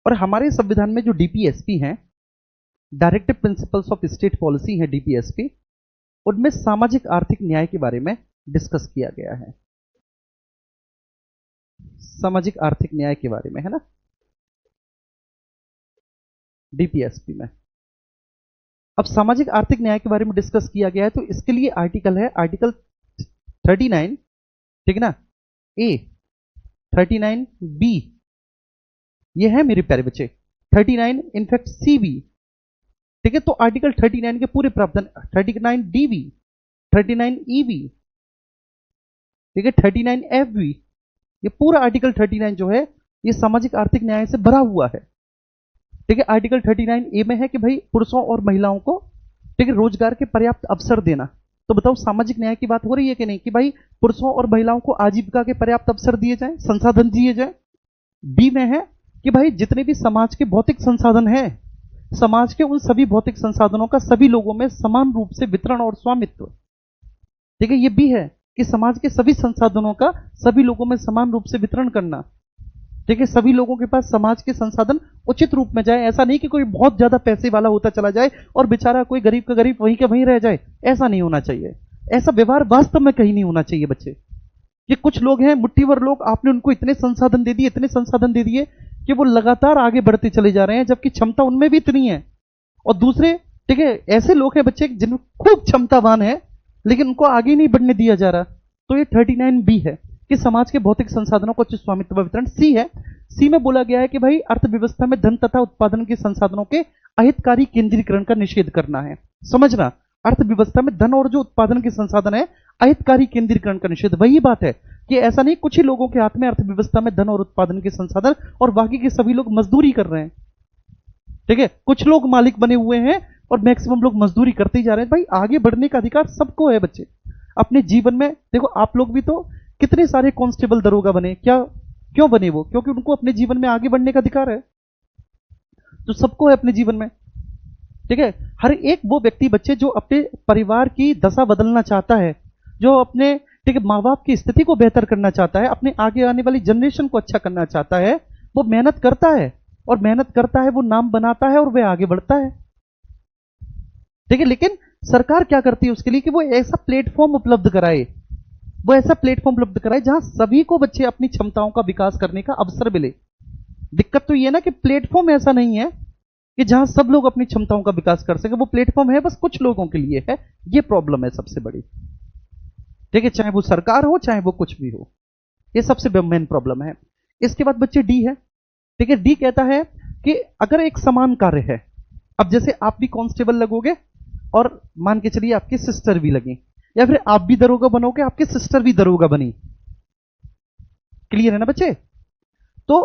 S1: और हमारे संविधान में जो डीपीएसपी हैं, directive principles of state policy है डीपीएसपी, उनमें सामाजिक आर्थिक न्याय के बारे में डिस्कस किया गया है। सामाजिक आर्थिक न्याय के बारे में है ना, डीपीएसपी में। अब सामाजिक आर्थिक न्याय के बारे में डिस्कस किया गया है, तो इसके लिए आर्टिकल है, आर्टिकल 39, ठीक है ना, ए, 39 बी, ये है मेरे प्यारे बच्चे, 39 इनफैक्ट सी बी। ठीक है, तो आर्टिकल 39 के पूरे प्रावधान, 39 डी बी, 39 ई बी, ठीक है, 39 एफ बी, ये पूरा आर्टिकल 39 जो है ये सामाजिक आर्थिक न्याय से भरा हुआ है। ठीक है, आर्टिकल 39 ए में है कि भाई पुरुषों और महिलाओं को, ठीक है, रोजगार के पर्याप्त अवसर देना। तो बताओ सामाजिक न्याय की बात हो रही है कि नहीं, कि भाई पुरुषों और महिलाओं को आजीविका के पर्याप्त अवसर दिए जाएं, संसाधन दिए जाएं। बी में है कि भाई जितने भी समाज के भौतिक संसाधन हैं, समाज के उन सभी भौतिक संसाधनों का सभी लोगों में समान रूप से वितरण और स्वामित्व। ठीक है, ये भी है कि समाज के सभी संसाधनों का सभी लोगों में समान रूप से वितरण करना। ठीक है, सभी लोगों के पास समाज के संसाधन उचित रूप में जाए, ऐसा नहीं कि कोई बहुत ज्यादा पैसे वाला होता चला जाए और बेचारा कोई गरीब का गरीब वहीं के वहीं रह जाए, ऐसा नहीं होना चाहिए। ऐसा व्यवहार वास्तव में कहीं नहीं होना चाहिए बच्चे। ये कुछ लोग हैं, मुट्ठीभर लोग, आपने उनको इतने संसाधन दे दिए, इतने संसाधन दे दिए कि वो लगातार आगे बढ़ते चले जा रहे हैं, जबकि क्षमता उनमें भी इतनी है। और दूसरे, ठीक है, ऐसे लोग हैं बच्चे जिनमें खूब क्षमतावान है लेकिन उनको आगे नहीं बढ़ने दिया जा रहा। तो ये 39 बी है कि समाज के भौतिक संसाधनों को उचित स्वामित्व वितरण। सी है, सी में बोला गया है कि भाई अर्थव्यवस्था में धन तथा उत्पादन के संसाधनों के अहितकारी केंद्रीकरण का निषेध करना है। समझना, अर्थव्यवस्था में धन और जो उत्पादन के संसाधन है, अहितकारी केंद्रीकरण का निषेध। वही बात है कि ऐसा नहीं कुछ ही लोगों के हाथ में अर्थव्यवस्था में धन और उत्पादन के संसाधन और बाकी के सभी लोग मजदूरी कर रहे हैं। ठीक है, कुछ लोग मालिक बने हुए हैं और मैक्सिमम लोग मजदूरी करते ही जा रहे हैं। भाई आगे बढ़ने का अधिकार सबको है बच्चे अपने जीवन में। देखो आप लोग भी तो कितने सारे कांस्टेबल दरोगा बने, क्या क्यों बने वो? क्योंकि उनको अपने जीवन में आगे बढ़ने का अधिकार है, तो सबको है अपने जीवन में। ठीक है, हर एक वो व्यक्ति बच्चे जो अपने परिवार की दशा बदलना चाहता है, जो अपने, ठीक है, माँ बाप की स्थिति को बेहतर करना चाहता है, अपने आगे आने वाली जनरेशन को अच्छा करना चाहता है, वो मेहनत करता है, और मेहनत करता है, वो नाम बनाता है और वह आगे बढ़ता है। ठीक है, लेकिन सरकार क्या करती है उसके लिए कि वो ऐसा प्लेटफॉर्म उपलब्ध कराए, वो ऐसा प्लेटफॉर्म उपलब्ध कराए जहां सभी को बच्चे अपनी क्षमताओं का विकास करने का अवसर मिले। दिक्कत तो ये ना कि प्लेटफॉर्म ऐसा नहीं है कि जहां सब लोग अपनी क्षमताओं का विकास कर सके, वो प्लेटफॉर्म है बस कुछ लोगों के लिए है। ये प्रॉब्लम है सबसे बड़ी। ठीक है, चाहे वो सरकार हो चाहे वो कुछ भी हो, ये सबसे मेन प्रॉब्लम है। इसके बाद बच्चे डी है। ठीक है, डी कहता है कि अगर एक समान कार्य है, अब जैसे आप भी कांस्टेबल लगोगे और मान के चलिए आपकी सिस्टर भी लगी, या फिर आप भी दरोगा बनोगे, आपकी सिस्टर भी दरोगा बनी। क्लियर है ना बच्चे? तो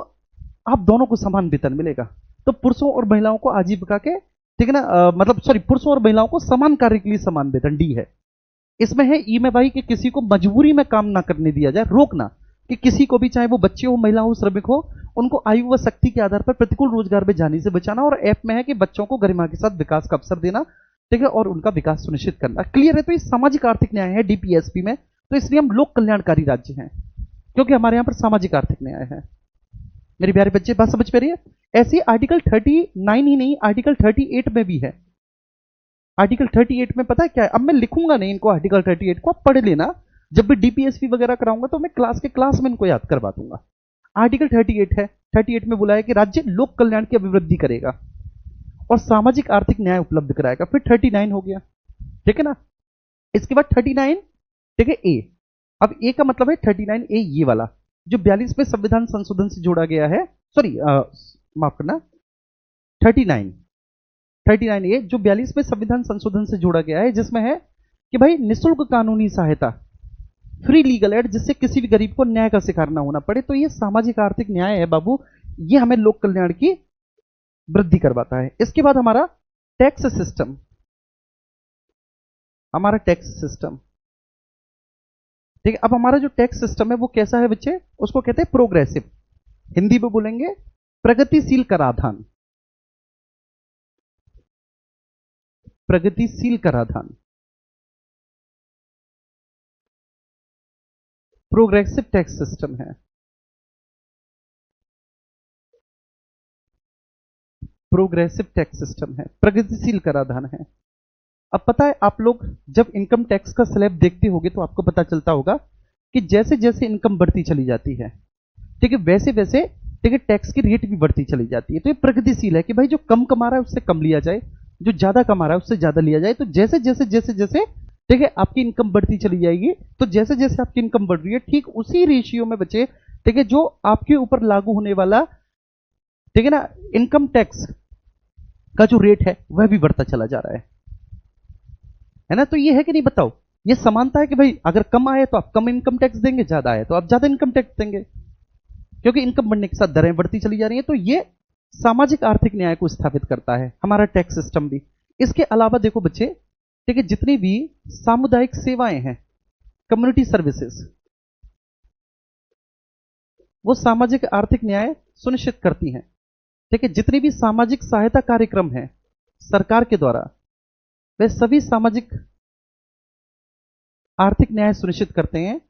S1: आप दोनों को समान वेतन मिलेगा। तो पुरुषों और महिलाओं को आजीविका के, ठीक है ना, मतलब सॉरी, पुरुषों और महिलाओं को समान कार्य के लिए समान वेतन, डी है। इसमें है ई में भाई कि किसी को मजबूरी में काम ना करने दिया जाए, रोकना कि किसी को भी, चाहे वो बच्चे हो, महिला हो, श्रमिक हो, उनको आयु व शक्ति के आधार पर प्रतिकूल रोजगार में जाने से बचाना। और ऐप में है कि बच्चों को गरिमा के साथ विकास का अवसर देना, ठीक है, और उनका विकास सुनिश्चित करना। क्लियर है? तो ये सामाजिक आर्थिक न्याय है डीपीएसपी में। तो इसलिए हम लोक कल्याणकारी राज्य हैं, क्योंकि हमारे यहां पर सामाजिक आर्थिक न्याय है। मेरे प्यारे बच्चे बात समझ पा रही है? ऐसे आर्टिकल 39 ही नहीं, आर्टिकल 38 में भी है। आर्टिकल 38 में पता है क्या है? अब मैं लिखूंगा नहीं इनको, आर्टिकल 38 को आप पढ़ लेना। जब भी डीपीएसपी वगैरह कराऊंगा तो मैं क्लास में इनको याद करवा दूंगा। आर्टिकल 38 है, 38 में बोला है कि राज्य लोक कल्याण की अभिवृद्धि करेगा और सामाजिक आर्थिक न्याय उपलब्ध कराएगा। फिर 39 हो गया, ठीक है ना। इसके बाद 39, ठीक है, ए। अब ए का मतलब है 39 ए, ये वाला जो 42वें संविधान संशोधन से जोड़ा गया है, सॉरी माफ करना, 39 ए जो 42वें संविधान संशोधन से जोड़ा गया है, जिसमें है कि भाई निःशुल्क कानूनी सहायता, फ्री लीगल एड, जिससे किसी भी गरीब को न्याय का शिकार ना होना पड़े। तो ये सामाजिक आर्थिक न्याय है बाबू, ये हमें लोक कल्याण की वृद्धि करवाता है। इसके बाद हमारा टैक्स सिस्टम, हमारा टैक्स सिस्टम, ठीक है। अब हमारा जो टैक्स सिस्टम है वो कैसा है बच्चे? उसको कहते हैं प्रोग्रेसिव, हिंदी में बोलेंगे प्रगतिशील कराधान। प्रगतिशील कराधान, प्रोग्रेसिव टैक्स सिस्टम है, प्रोग्रेसिव टैक्स सिस्टम है, प्रगतिशील कराधान है। अब पता है आप लोग जब इनकम टैक्स का स्लैब देखते होगे तो आपको पता चलता होगा कि जैसे जैसे इनकम बढ़ती चली जाती है, ठीक है, वैसे वैसे ठीक है टैक्स की रेट भी बढ़ती चली जाती है। तो ये प्रगतिशील है कि भाई जो कम कमा रहा है उससे कम लिया जाए, जो ज्यादा कमा रहा है उससे ज्यादा लिया जाए। तो जैसे जैसे जैसे जैसे ठीक है आपकी इनकम बढ़ती चली जाएगी, तो जैसे जैसे आपकी इनकम बढ़ रही है ठीक उसी रेशियो में बचे, ठीक है, जो आपके ऊपर लागू होने वाला, ठीक है ना, इनकम टैक्स का जो रेट है वह भी बढ़ता चला जा रहा है ना। तो ये है कि नहीं बताओ, ये समानता है कि भाई अगर कम आए तो आप कम इनकम टैक्स देंगे, ज्यादा आए तो आप ज्यादा इनकम टैक्स देंगे, क्योंकि इनकम बढ़ने के साथ दरें बढ़ती चली जा रही हैं। तो ये सामाजिक आर्थिक न्याय को स्थापित करता है हमारा टैक्स सिस्टम भी। इसके अलावा देखो बच्चे, ठीक है, जितनी भी सामुदायिक सेवाएं हैं, कम्युनिटी सर्विसेज, वो सामाजिक आर्थिक न्याय सुनिश्चित करती हैं। ठीक है, जितनी भी सामाजिक सहायता कार्यक्रम है सरकार के द्वारा, वे सभी सामाजिक आर्थिक न्याय सुनिश्चित करते हैं।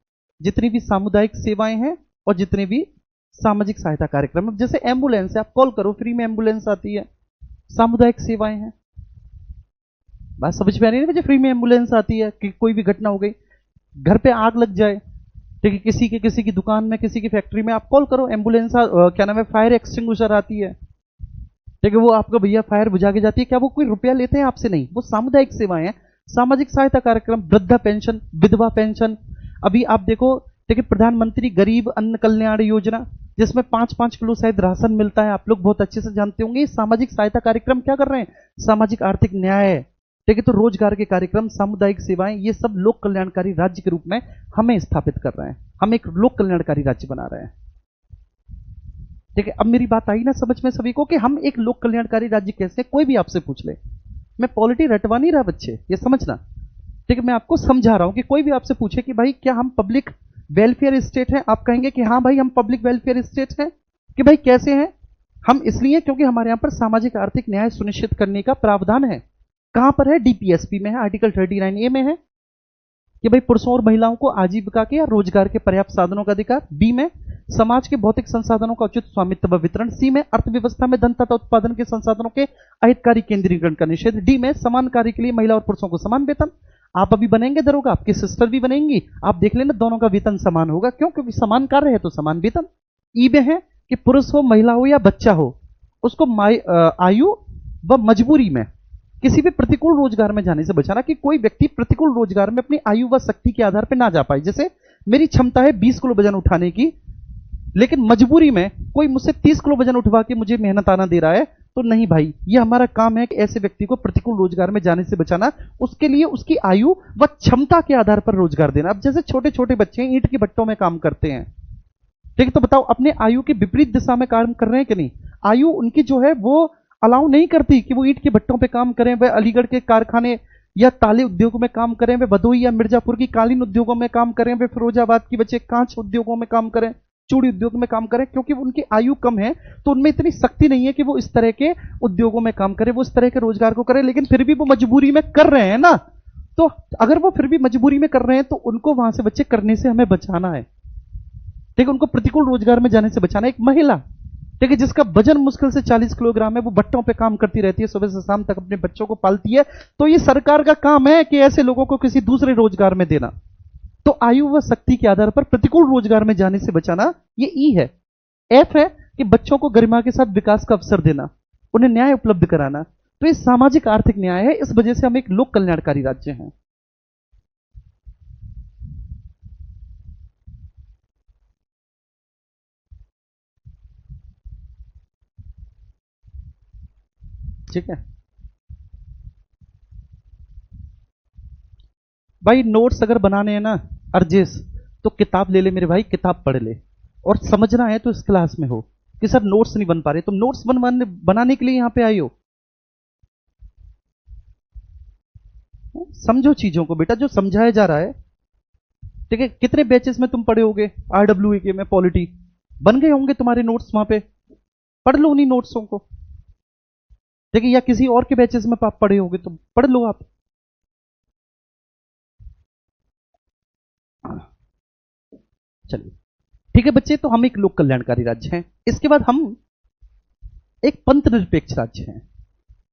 S1: जितनी भी सामुदायिक सेवाएं हैं और जितने भी सामाजिक सहायता कार्यक्रम है, जैसे एम्बुलेंस है, आप कॉल करो फ्री में एम्बुलेंस आती है, सामुदायिक सेवाएं हैं। बात समझ में आ रही है ना मुझे? फ्री में एम्बुलेंस आती है कि कोई भी घटना हो गई, घर पे आग लग जाए, ठीक है, किसी की दुकान में, किसी की फैक्ट्री में, आप कॉल करो एम्बुलेंस, क्या नाम है, फायर एक्सटिंग्विशर आती है, ठीक है, वो आपका भैया फायर बुझा के जाती है। क्या वो कोई रुपया लेते हैं आपसे? नहीं, वो सामुदायिक सेवाएं हैं, सामाजिक सहायता कार्यक्रम, वृद्धा पेंशन, विधवा पेंशन। अभी आप देखो, ठीक है, प्रधानमंत्री गरीब अन्न कल्याण योजना, जिसमें 5-5 किलो शायद राशन मिलता है, आप लोग बहुत अच्छे से जानते होंगे। सामाजिक सहायता कार्यक्रम क्या कर रहे हैं? सामाजिक आर्थिक न्याय, ठीक है, तो रोजगार के कार्यक्रम, सामुदायिक सेवाएं, ये सब लोक कल्याणकारी राज्य के रूप में हमें स्थापित कर रहे हैं। हम एक लोक कल्याणकारी राज्य बना रहे हैं। ठीक है, अब मेरी बात आई ना समझ में सभी को कि हम एक लोक कल्याणकारी राज्य कैसे? कोई भी आपसे पूछ ले, मैं पॉलिटी रटवा नहीं रहा बच्चे, ये समझना, ठीक है, मैं आपको समझा रहा हूं कि कोई भी आपसे पूछे कि भाई क्या हम पब्लिक वेलफेयर स्टेट है, आप कहेंगे कि हाँ भाई हम पब्लिक वेलफेयर स्टेट है। कि भाई कैसे हैं हम? इसलिए क्योंकि हमारे यहां पर सामाजिक आर्थिक न्याय सुनिश्चित करने का प्रावधान है। कहां पर है? डीपीएसपी में है, आर्टिकल 39A में है कि भाई पुरुषों और महिलाओं को आजीविका के या रोजगार के पर्याप्त साधनों का अधिकार। बी में समाज के भौतिक संसाधनों का उचित स्वामित्व व वितरण। सी में अर्थव्यवस्था में धन तथा उत्पादन के संसाधनों के अहितकारी केंद्रीकरण का निषेध। डी में समान कार्य के लिए महिला और पुरुषों को समान वेतन। आप अभी बनेंगे दरोगा, आपकी सिस्टर भी बनेंगी, आप देख लेना दोनों का वेतन समान होगा। क्यों? क्योंकि समान कार्य है तो समान वेतन। ई में है कि पुरुष हो, महिला हो या बच्चा हो, उसको आयु व मजबूरी में किसी भी प्रतिकूल रोजगार में जाने से बचाना, कि कोई व्यक्ति प्रतिकूल रोजगार में अपनी आयु व शक्ति के आधार पर ना जा पाए। जैसे मेरी क्षमता है 20 किलो वजन उठाने की, लेकिन मजबूरी में कोई मुझसे 30 किलो वजन उठवा के मुझे मेहनत आना दे रहा है, तो नहीं भाई, ये हमारा काम है कि ऐसे व्यक्ति को प्रतिकूल रोजगार में जाने से बचाना, उसके लिए उसकी आयु व क्षमता के आधार पर रोजगार देना। अब जैसे छोटे छोटे बच्चे ईंट की भट्टों में काम करते हैं, ठीक है, तो बताओ अपने आयु के विपरीत दिशा में काम कर रहे हैं कि नहीं? आयु उनकी जो है वो अलाउ नहीं करती कि वो ईंट के भट्टों पे काम करें, वह अलीगढ़ के कारखाने या ताले उद्योग में काम करें, वे भदोही या मिर्जापुर की कालीन उद्योगों में काम करें, वे फिरोजाबाद की बच्चे कांच उद्योगों में काम करें, चूड़ी उद्योग में काम करें। क्योंकि उनकी आयु कम है तो उनमें इतनी शक्ति नहीं है कि वो इस तरह के उद्योगों में काम करें, वो इस तरह के रोजगार को करें, लेकिन फिर भी वो मजबूरी में कर रहे हैं ना। तो अगर वो फिर भी मजबूरी में कर रहे हैं तो उनको वहां से बच्चे करने से हमें बचाना है, ठीक है, उनको प्रतिकूल रोजगार में जाने से बचाना। एक महिला, ठीक है, जिसका वजन मुश्किल से 40 किलोग्राम है, वो भट्टों पे काम करती रहती है, सुबह से शाम तक अपने बच्चों को पालती है, तो ये सरकार का काम है कि ऐसे लोगों को किसी दूसरे रोजगार में देना। तो आयु व शक्ति के आधार पर प्रतिकूल रोजगार में जाने से बचाना, ये ई है। एफ है कि बच्चों को गरिमा के साथ विकास का अवसर देना, उन्हें न्याय उपलब्ध कराना। तो ये सामाजिक आर्थिक न्याय है, इस वजह से हम एक लोक कल्याणकारी राज्य हैं। ठीक है भाई, नोट्स अगर बनाने हैं ना अर्जेस, तो किताब ले ले मेरे भाई, किताब पढ़ ले। और समझना है तो इस क्लास में हो कि सर नोट्स नहीं बन पा रहे, तुम नोट्स बनाने के लिए यहां पे आई हो। समझो चीजों को बेटा, जो समझाया जा रहा है, ठीक है। कितने बैचेस में तुम पढ़े होगे आरडब्ल्यू के में पॉलिटी? बन गए होंगे तुम्हारे नोट्स वहां पे, पढ़ लो उन्हीं नोट्सों को। ठीक है, या किसी और के बैचेस में आप पढ़े होगे तो पढ़ लो आप। चलिए ठीक है बच्चे, तो हम एक लोक कल्याणकारी राज्य हैं। इसके बाद हम एक पंथ निरपेक्ष राज्य हैं।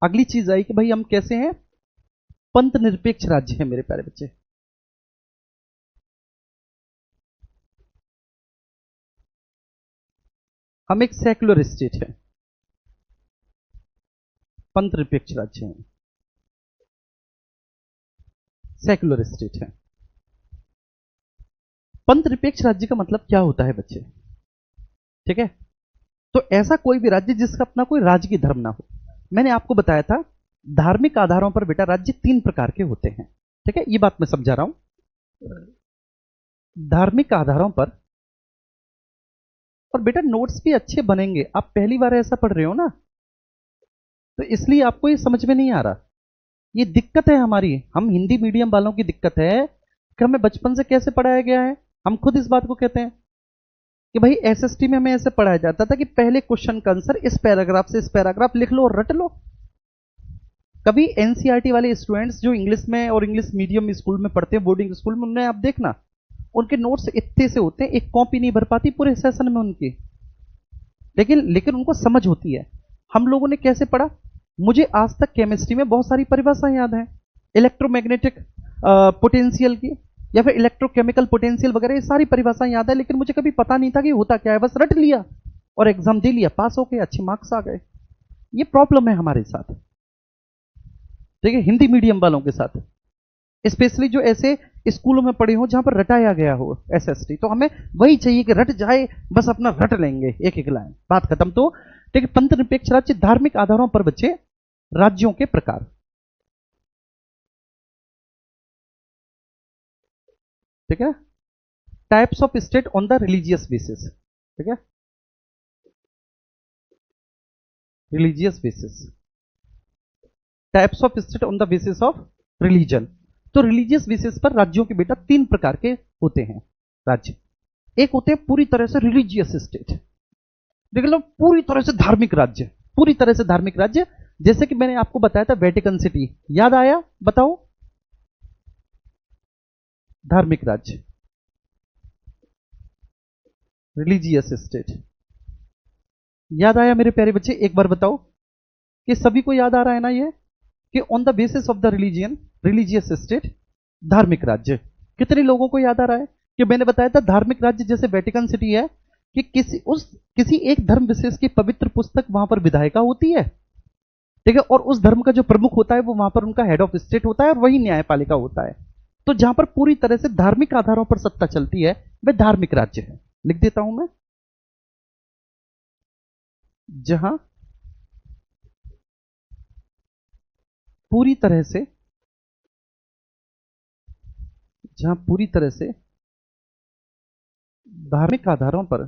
S1: अगली चीज आई कि भाई हम कैसे हैं, पंथ निरपेक्ष राज्य हैं मेरे प्यारे बच्चे। हम एक सेक्युलर स्टेट है, पंथ निरपेक्ष राज्य है, सेक्युलर स्टेट है। पंथ निरपेक्ष राज्य का मतलब क्या होता है बच्चे, ठीक है? तो ऐसा कोई भी राज्य जिसका अपना कोई राजकीय धर्म ना हो। मैंने आपको बताया था धार्मिक आधारों पर बेटा राज्य 3 प्रकार के होते हैं, ठीक है? ये बात मैं समझा रहा हूं, धार्मिक आधारों पर। और बेटा नोट्स भी अच्छे बनेंगे, आप पहली बार ऐसा पढ़ रहे हो ना, तो इसलिए आपको ये समझ में नहीं आ रहा। ये दिक्कत है हमारी, हम हिंदी मीडियम वालों की दिक्कत है कि हमें बचपन से कैसे पढ़ाया गया है। हम खुद इस बात को कहते हैं कि भाई एसएसटी में हमें ऐसे पढ़ाया जाता था कि पहले क्वेश्चन का आंसर इस पैराग्राफ से इस पैराग्राफ लिख लो और रट लो। कभी एनसीईआरटी वाले स्टूडेंट्स जो इंग्लिश में और इंग्लिश मीडियम स्कूल में पढ़ते हैं, बोर्डिंग स्कूल में, उन्हें आप देखना उनके नोट्स इतने से होते हैं, एक कॉपी नहीं भर पाती पूरे सेशन में उनकी, लेकिन उनको समझ होती है। हम लोगों ने कैसे पढ़ा, मुझे आज तक केमिस्ट्री में बहुत सारी परिभाषाएं याद हैं, इलेक्ट्रोमैग्नेटिक पोटेंशियल की या फिर इलेक्ट्रोकेमिकल पोटेंशियल वगैरह, ये सारी परिभाषाएं याद है, लेकिन मुझे कभी पता नहीं था कि होता क्या है। बस रट लिया और एग्जाम दे लिया, पास हो गए, अच्छे मार्क्स आ गए। ये प्रॉब्लम है हमारे साथ, ठीक है, हिंदी मीडियम वालों के साथ, स्पेशली जो ऐसे स्कूलों में पढ़े हो जहां पर रटाया गया हो एसएसटी। तो हमें वही चाहिए कि रट जाए, बस अपना रट लेंगे एक एक लाइन, बात खत्म। तो ठीक है, पंथ निरपेक्ष राज्य, धार्मिक आधारों पर बच्चे राज्यों के प्रकार, ठीक है, types of state on the religious basis, ठीक है, religious basis, types of state on the basis of religion. तो रिलीजियस बेसिस पर राज्यों के बेटा 3 प्रकार के होते हैं राज्य। एक होते हैं पूरी तरह से रिलीजियस स्टेट, देख लो पूरी तरह से धार्मिक राज्य, पूरी तरह से धार्मिक राज्य। जैसे कि मैंने आपको बताया था वेटिकन सिटी, याद आया, बताओ, धार्मिक राज्य, रिलीजियस स्टेट, याद आया मेरे प्यारे बच्चे? एक बार बताओ कि सभी को याद आ रहा है ना ये, कि on the basis of the religion, religious state, धार्मिक राज्य। कितने लोगों को याद आ रहा है कि मैंने बताया था धार्मिक राज्य जैसे वेटिकन सिटी है कि किसी एक धर्म विशेष की पवित्र पुस्तक वहां पर विधायिका होती है, ठीक है, और उस धर्म का जो प्रमुख होता है वो वहां पर उनका हेड ऑफ स्टेट होता है और वही न्यायपालिका होता है। तो जहां पर पूरी तरह से धार्मिक आधारों पर सत्ता चलती है वह धार्मिक राज्य है। लिख देता हूं मैं, जहां पूरी तरह से, जहां पूरी तरह से धार्मिक आधारों पर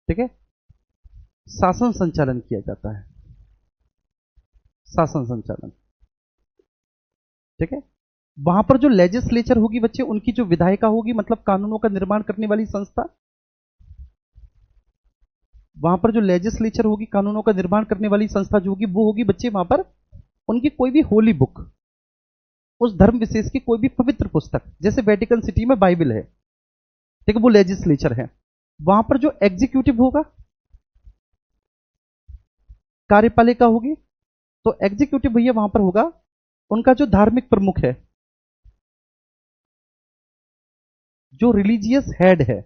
S1: ठीक है, शासन संचालन किया जाता है, शासन संचालन, ठीक है। वहां पर जो लेजिस्लेचर होगी बच्चे, उनकी जो विधायिका होगी, मतलब कानूनों का निर्माण करने वाली संस्था, वहां पर जो लेजिस्लेचर होगी, कानूनों का निर्माण करने वाली संस्था जो होगी, वो होगी बच्चे वहां पर उनकी कोई भी होली बुक, उस धर्म विशेष की कोई भी पवित्र पुस्तक, जैसे वेटिकन सिटी में बाइबल है, ठीक है, वो लेजिस्लेचर है। वहां पर जो एग्जीक्यूटिव होगा, कार्यपालिका होगी, तो एग्जीक्यूटिव भैया वहां पर होगा उनका जो धार्मिक प्रमुख है, जो रिलीजियस हेड है,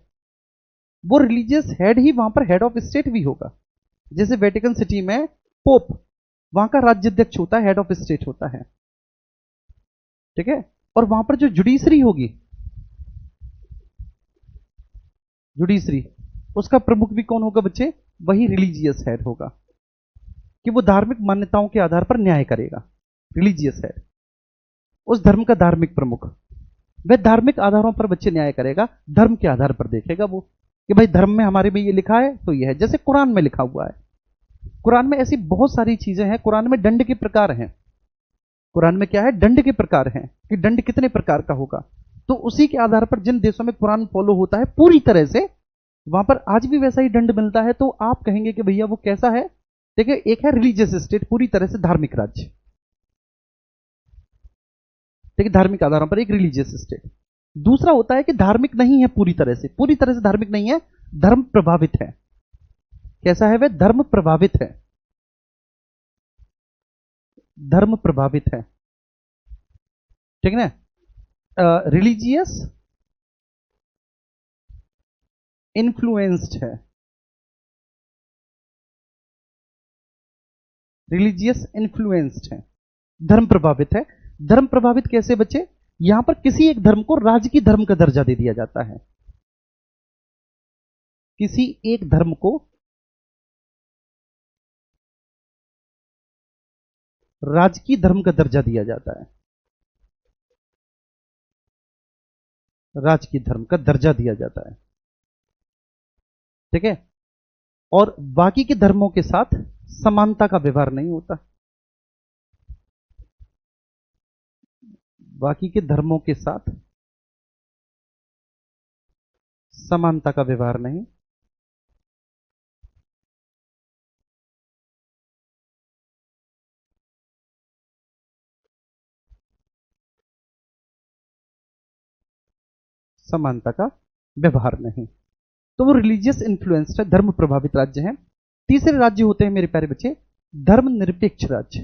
S1: वो रिलीजियस हेड ही वहां पर हेड ऑफ स्टेट भी होगा। जैसे वेटिकन सिटी में पोप वहां का राज्याध्यक्ष होता है, हेड ऑफ स्टेट होता है, ठीक है। और वहां पर जो जुडिशरी होगी, जुडिशरी, उसका प्रमुख भी कौन होगा बच्चे? वही रिलीजियस हेड होगा, कि वो धार्मिक मान्यताओं के आधार पर न्याय करेगा। रिलीजियस हेड, उस धर्म का धार्मिक प्रमुख, वह धार्मिक आधारों पर बच्चे न्याय करेगा, धर्म के आधार पर देखेगा वो कि भाई धर्म में हमारे में ये लिखा है तो ये है। जैसे कुरान में लिखा हुआ है, कुरान में ऐसी बहुत सारी चीजें हैं, कुरान में दंड के प्रकार हैं, कुरान में क्या है, दंड के प्रकार हैं कि दंड कितने प्रकार का होगा। तो उसी के आधार पर जिन देशों में कुरान फॉलो होता है पूरी तरह से, वहां पर आज भी वैसा ही दंड मिलता है। तो आप कहेंगे कि भैया वो कैसा है। देखिए, एक है रिलीजियस स्टेट, पूरी तरह से धार्मिक राज्य, ठीक है, धार्मिक आधारों पर एक रिलीजियस स्टेट। दूसरा होता है कि धार्मिक नहीं है, पूरी तरह से धार्मिक नहीं है, धर्म प्रभावित है। कैसा है वह, धर्म प्रभावित है, धर्म प्रभावित है, ठीक है ना। रिलीजियस इन्फ्लुएंस्ड है, रिलीजियस इन्फ्लुएंस्ड है, धर्म प्रभावित है। धर्म प्रभावित कैसे बच्चे, यहां पर किसी एक धर्म को राजकीय धर्म का दर्जा दे दिया जाता है, किसी एक धर्म को राजकीय धर्म का दर्जा दिया जाता है, राजकीय धर्म का दर्जा दिया जाता है, ठीक है। और बाकी के धर्मों के साथ समानता का व्यवहार नहीं होता, बाकी के धर्मों के साथ समानता का व्यवहार नहीं, समानता का व्यवहार नहीं। तो वो रिलीजियस इन्फ्लुएंस्ड है, धर्म प्रभावित राज्य है। तीसरे राज्य होते हैं मेरे प्यारे बच्चे, धर्मनिरपेक्ष राज्य,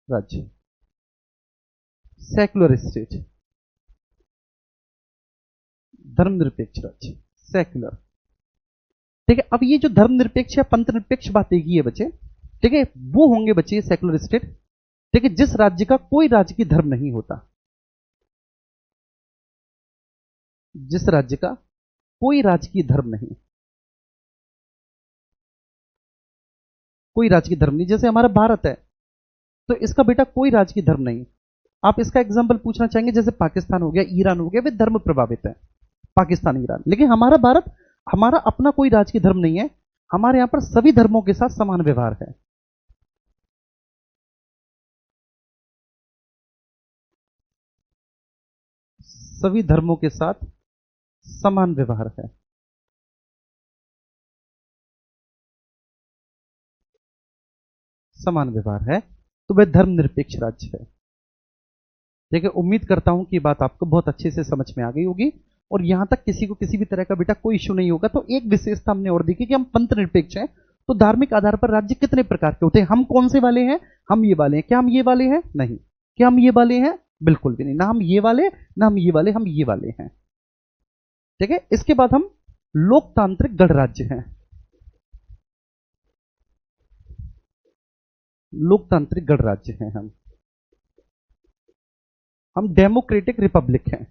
S1: राज्य, सेक्युलर स्टेट, धर्मनिरपेक्ष राज्य, सेक्युलर, ठीक है। अब ये जो धर्मनिरपेक्ष या पंथ निरपेक्ष बातें की है बच्चे, ठीक है, वो होंगे बच्चे सेक्युलर स्टेट, ठीक है, जिस राज्य का कोई राजकीय धर्म नहीं होता, जिस राज्य का कोई राजकीय धर्म नहीं, कोई राजकीय धर्म नहीं। जैसे हमारा भारत है, तो इसका बेटा कोई राजकीय धर्म नहीं। आप इसका एग्जाम्पल पूछना चाहेंगे, जैसे पाकिस्तान हो गया, ईरान हो गया, वे धर्म प्रभावित है, पाकिस्तान ईरान। लेकिन हमारा भारत, हमारा अपना कोई राजकीय धर्म नहीं है, हमारे यहां पर सभी धर्मों के साथ समान व्यवहार है, सभी धर्मों के साथ समान व्यवहार है, समान व्यवहार है, तो वह धर्मनिरपेक्ष राज्य है। देखिए, उम्मीद करता हूं कि बात आपको बहुत अच्छे से समझ में आ गई होगी, और यहां तक किसी को किसी भी तरह का बेटा कोई इश्यू नहीं होगा। तो एक विशेषता हमने और देखी कि हम पंथ निरपेक्ष हैं, तो धार्मिक आधार पर राज्य कितने प्रकार के होते हैं। हम कौन से वाले हैं, हम ये वाले हैं। क्या हम ये वाले हैं, नहीं। क्या हम ये वाले हैं, बिल्कुल भी नहीं, ना हम ये वाले, ना हम ये वाले, हम ये वाले हैं, ठीक है। इसके बाद हम लोकतांत्रिक गणराज्य हैं, लोकतांत्रिक गणराज्य हैं हम डेमोक्रेटिक रिपब्लिक हैं,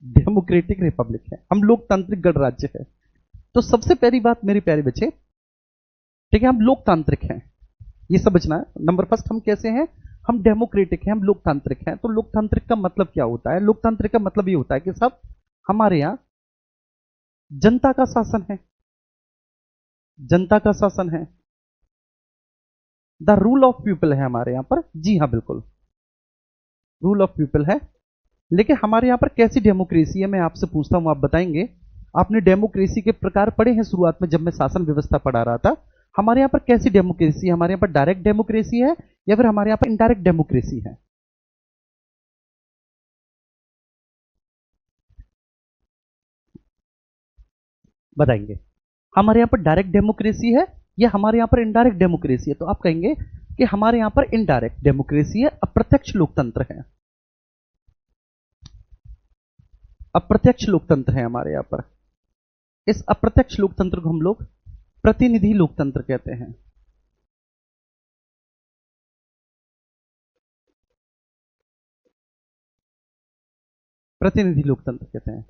S1: डेमोक्रेटिक रिपब्लिक है, हम लोकतांत्रिक गणराज्य है। तो सबसे पहली बात मेरे प्यारे बच्चे, ठीक है, हम लोकतांत्रिक हैं, ये समझना है। नंबर फर्स्ट, हम कैसे हैं, हम डेमोक्रेटिक हैं, हम लोकतांत्रिक हैं। तो लोकतांत्रिक का मतलब क्या होता है, लोकतांत्रिक का मतलब ये होता है कि सब हमारे यहां जनता का शासन है, जनता का शासन है, द रूल ऑफ पीपल है हमारे यहां पर। जी हां, बिल्कुल रूल ऑफ पीपल है। लेकिन हमारे यहां पर कैसी डेमोक्रेसी है, मैं आपसे पूछता हूं, आप बताएंगे। आपने डेमोक्रेसी के प्रकार पढ़े हैं शुरुआत में, जब मैं शासन व्यवस्था पढ़ा रहा था। हमारे यहां पर कैसी डेमोक्रेसी है, हमारे यहां पर डायरेक्ट डेमोक्रेसी है या फिर हमारे यहां पर इनडायरेक्ट डेमोक्रेसी है। बताएंगे, हमारे यहां पर डायरेक्ट डेमोक्रेसी है या हमारे यहां पर इनडायरेक्ट डेमोक्रेसी है। तो आप कहेंगे कि हमारे यहां पर इनडायरेक्ट डेमोक्रेसी है, अप्रत्यक्ष लोकतंत्र है, अप्रत्यक्ष लोकतंत्र है हमारे यहां पर। इस अप्रत्यक्ष लोकतंत्र को हम लोग प्रतिनिधि लोकतंत्र कहते हैं, प्रतिनिधि लोकतंत्र कहते हैं,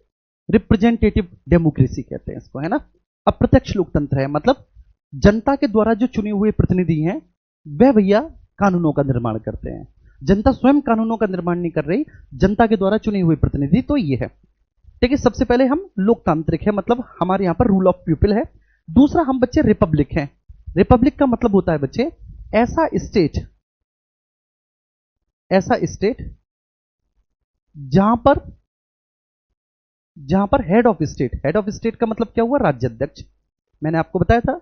S1: रिप्रेजेंटेटिव डेमोक्रेसी कहते हैं इसको, है ना। अप्रत्यक्ष लोकतंत्र है, मतलब जनता के द्वारा जो चुने हुए प्रतिनिधि हैं, वह भैया कानूनों का निर्माण करते हैं। जनता स्वयं कानूनों का निर्माण नहीं कर रही, जनता के द्वारा चुने हुए प्रतिनिधि तो ये है। ठीक है, सबसे पहले हम लोकतांत्रिक है, मतलब हमारे यहां पर रूल ऑफ पीपल है। दूसरा हम बच्चे रिपब्लिक हैं। रिपब्लिक का मतलब होता है बच्चे ऐसा स्टेट, ऐसा स्टेट जहां पर head of state, head of state का मतलब क्या हुआ, राज्याध्यक्ष। मैंने आपको बताया था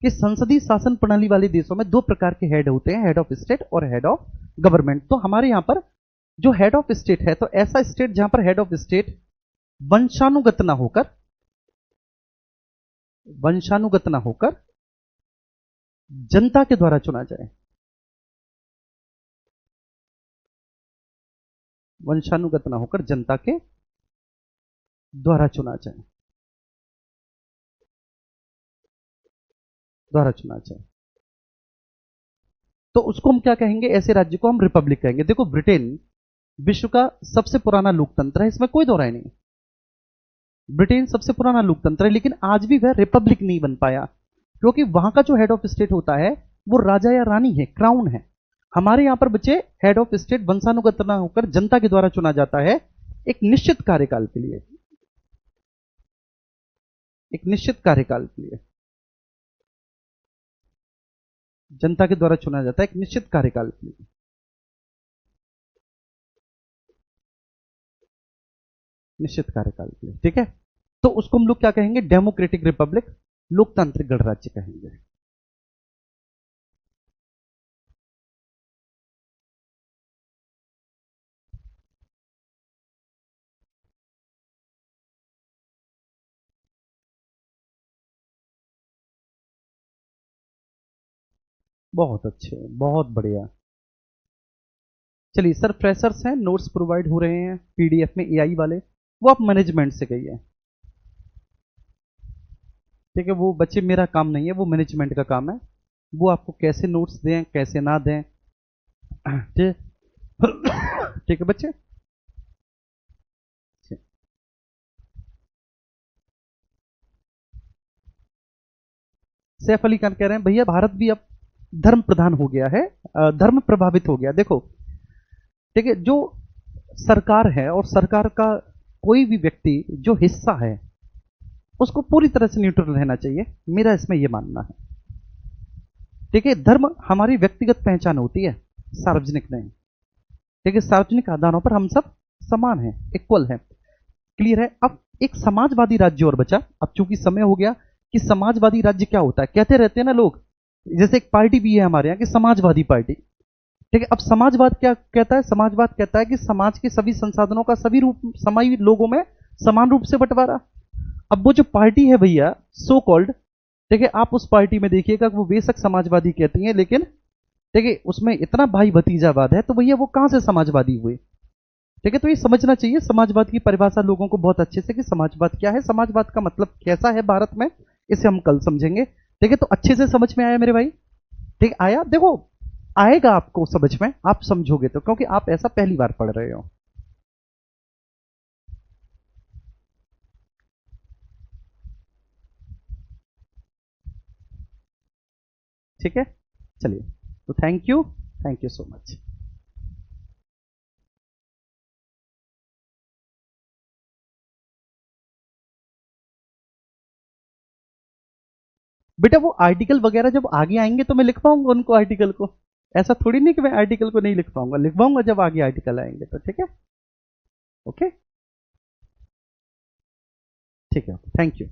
S1: कि संसदीय शासन प्रणाली वाले देशों में दो प्रकार के हेड होते हैं, हेड ऑफ स्टेट और हेड ऑफ गवर्नमेंट। तो हमारे यहां पर जो हेड ऑफ स्टेट है, तो ऐसा स्टेट जहां पर हेड ऑफ स्टेट वंशानुगत ना होकर, वंशानुगत ना होकर जनता के द्वारा चुना जाए, वंशानुगत ना होकर जनता के द्वारा चुना जाए, द्वारा चुना जाए, तो उसको हम क्या कहेंगे, ऐसे राज्य को हम रिपब्लिक कहेंगे। देखो ब्रिटेन विश्व का सबसे पुराना लोकतंत्र है, इसमें कोई दो राय नहीं। ब्रिटेन सबसे पुराना लोकतंत्र है, लेकिन आज भी वह रिपब्लिक नहीं बन पाया, क्योंकि वहां का जो हेड ऑफ स्टेट होता है वो राजा या रानी है, क्राउन है। हमारे यहां पर बच्चे हेड ऑफ स्टेट वंशानुगत न होकर जनता के द्वारा चुना जाता है, एक निश्चित कार्यकाल के लिए, एक निश्चित कार्यकाल के लिए जनता के द्वारा चुना जाता है, एक निश्चित कार्यकाल के लिए, निश्चित कार्यकाल के लिए। ठीक है, तो उसको हम लोग क्या कहेंगे, डेमोक्रेटिक रिपब्लिक, लोकतांत्रिक गणराज्य कहेंगे। बहुत अच्छे, बहुत बढ़िया। चलिए सर, फ्रेशर्स हैं, नोट्स प्रोवाइड हो रहे हैं पीडीएफ में एआई वाले, वो आप मैनेजमेंट से कहिए। ठीक है, वो बच्चे मेरा काम नहीं है, वो मैनेजमेंट का काम है, वो आपको कैसे नोट्स दें कैसे ना दें। ठीक, ठीक है बच्चे। सैफ अली खान कह रहे हैं भैया भारत भी अब धर्म प्रधान हो गया है, धर्म प्रभावित हो गया। देखो ठीक है, जो सरकार है और सरकार का कोई भी व्यक्ति जो हिस्सा है उसको पूरी तरह से न्यूट्रल रहना चाहिए, मेरा इसमें यह मानना है। ठीक है, धर्म हमारी व्यक्तिगत पहचान होती है, सार्वजनिक नहीं। ठीक है, सार्वजनिक आधारों पर हम सब समान हैं, इक्वल हैं। क्लियर है। अब एक समाजवादी राज्य और बचा, अब चूंकि समय हो गया कि समाजवादी राज्य क्या होता है, कहते रहते हैं ना लोग, जैसे एक पार्टी भी है हमारे यहाँ की समाजवादी पार्टी। ठीक है, अब समाजवाद क्या कहता है, समाजवाद कहता है कि समाज के सभी संसाधनों का सभी रूप समाई लोगों में समान रूप से बंटवारा। अब वो जो पार्टी है भैया सो कॉल्ड, ठीक है, आप उस पार्टी में देखिएगा वो बेशक समाजवादी कहती है, लेकिन ठीक है उसमें इतना भाई भतीजावाद है, तो भैया वो कहां से समाजवादी हुए। ठीक है, तो ये समझना चाहिए समाजवाद की परिभाषा लोगों को बहुत अच्छे से कि समाजवाद क्या है, समाजवाद का मतलब कैसा है भारत में, इसे हम कल समझेंगे। ठीक है, तो अच्छे से समझ में आया मेरे भाई। ठीक आया, देखो आएगा आपको समझ में, आप समझोगे तो, क्योंकि आप ऐसा पहली बार पढ़ रहे हो। ठीक है, चलिए, तो थैंक यू सो मच। बेटा वो आर्टिकल वगैरह जब आगे आएंगे तो मैं लिख पाऊंगा उनको, आर्टिकल को, ऐसा थोड़ी नहीं कि मैं आर्टिकल को नहीं लिख पाऊंगा, लिख पाऊंगा जब आगे आर्टिकल आएंगे तो। ठीक है, ओके, ठीक है, थैंक यू।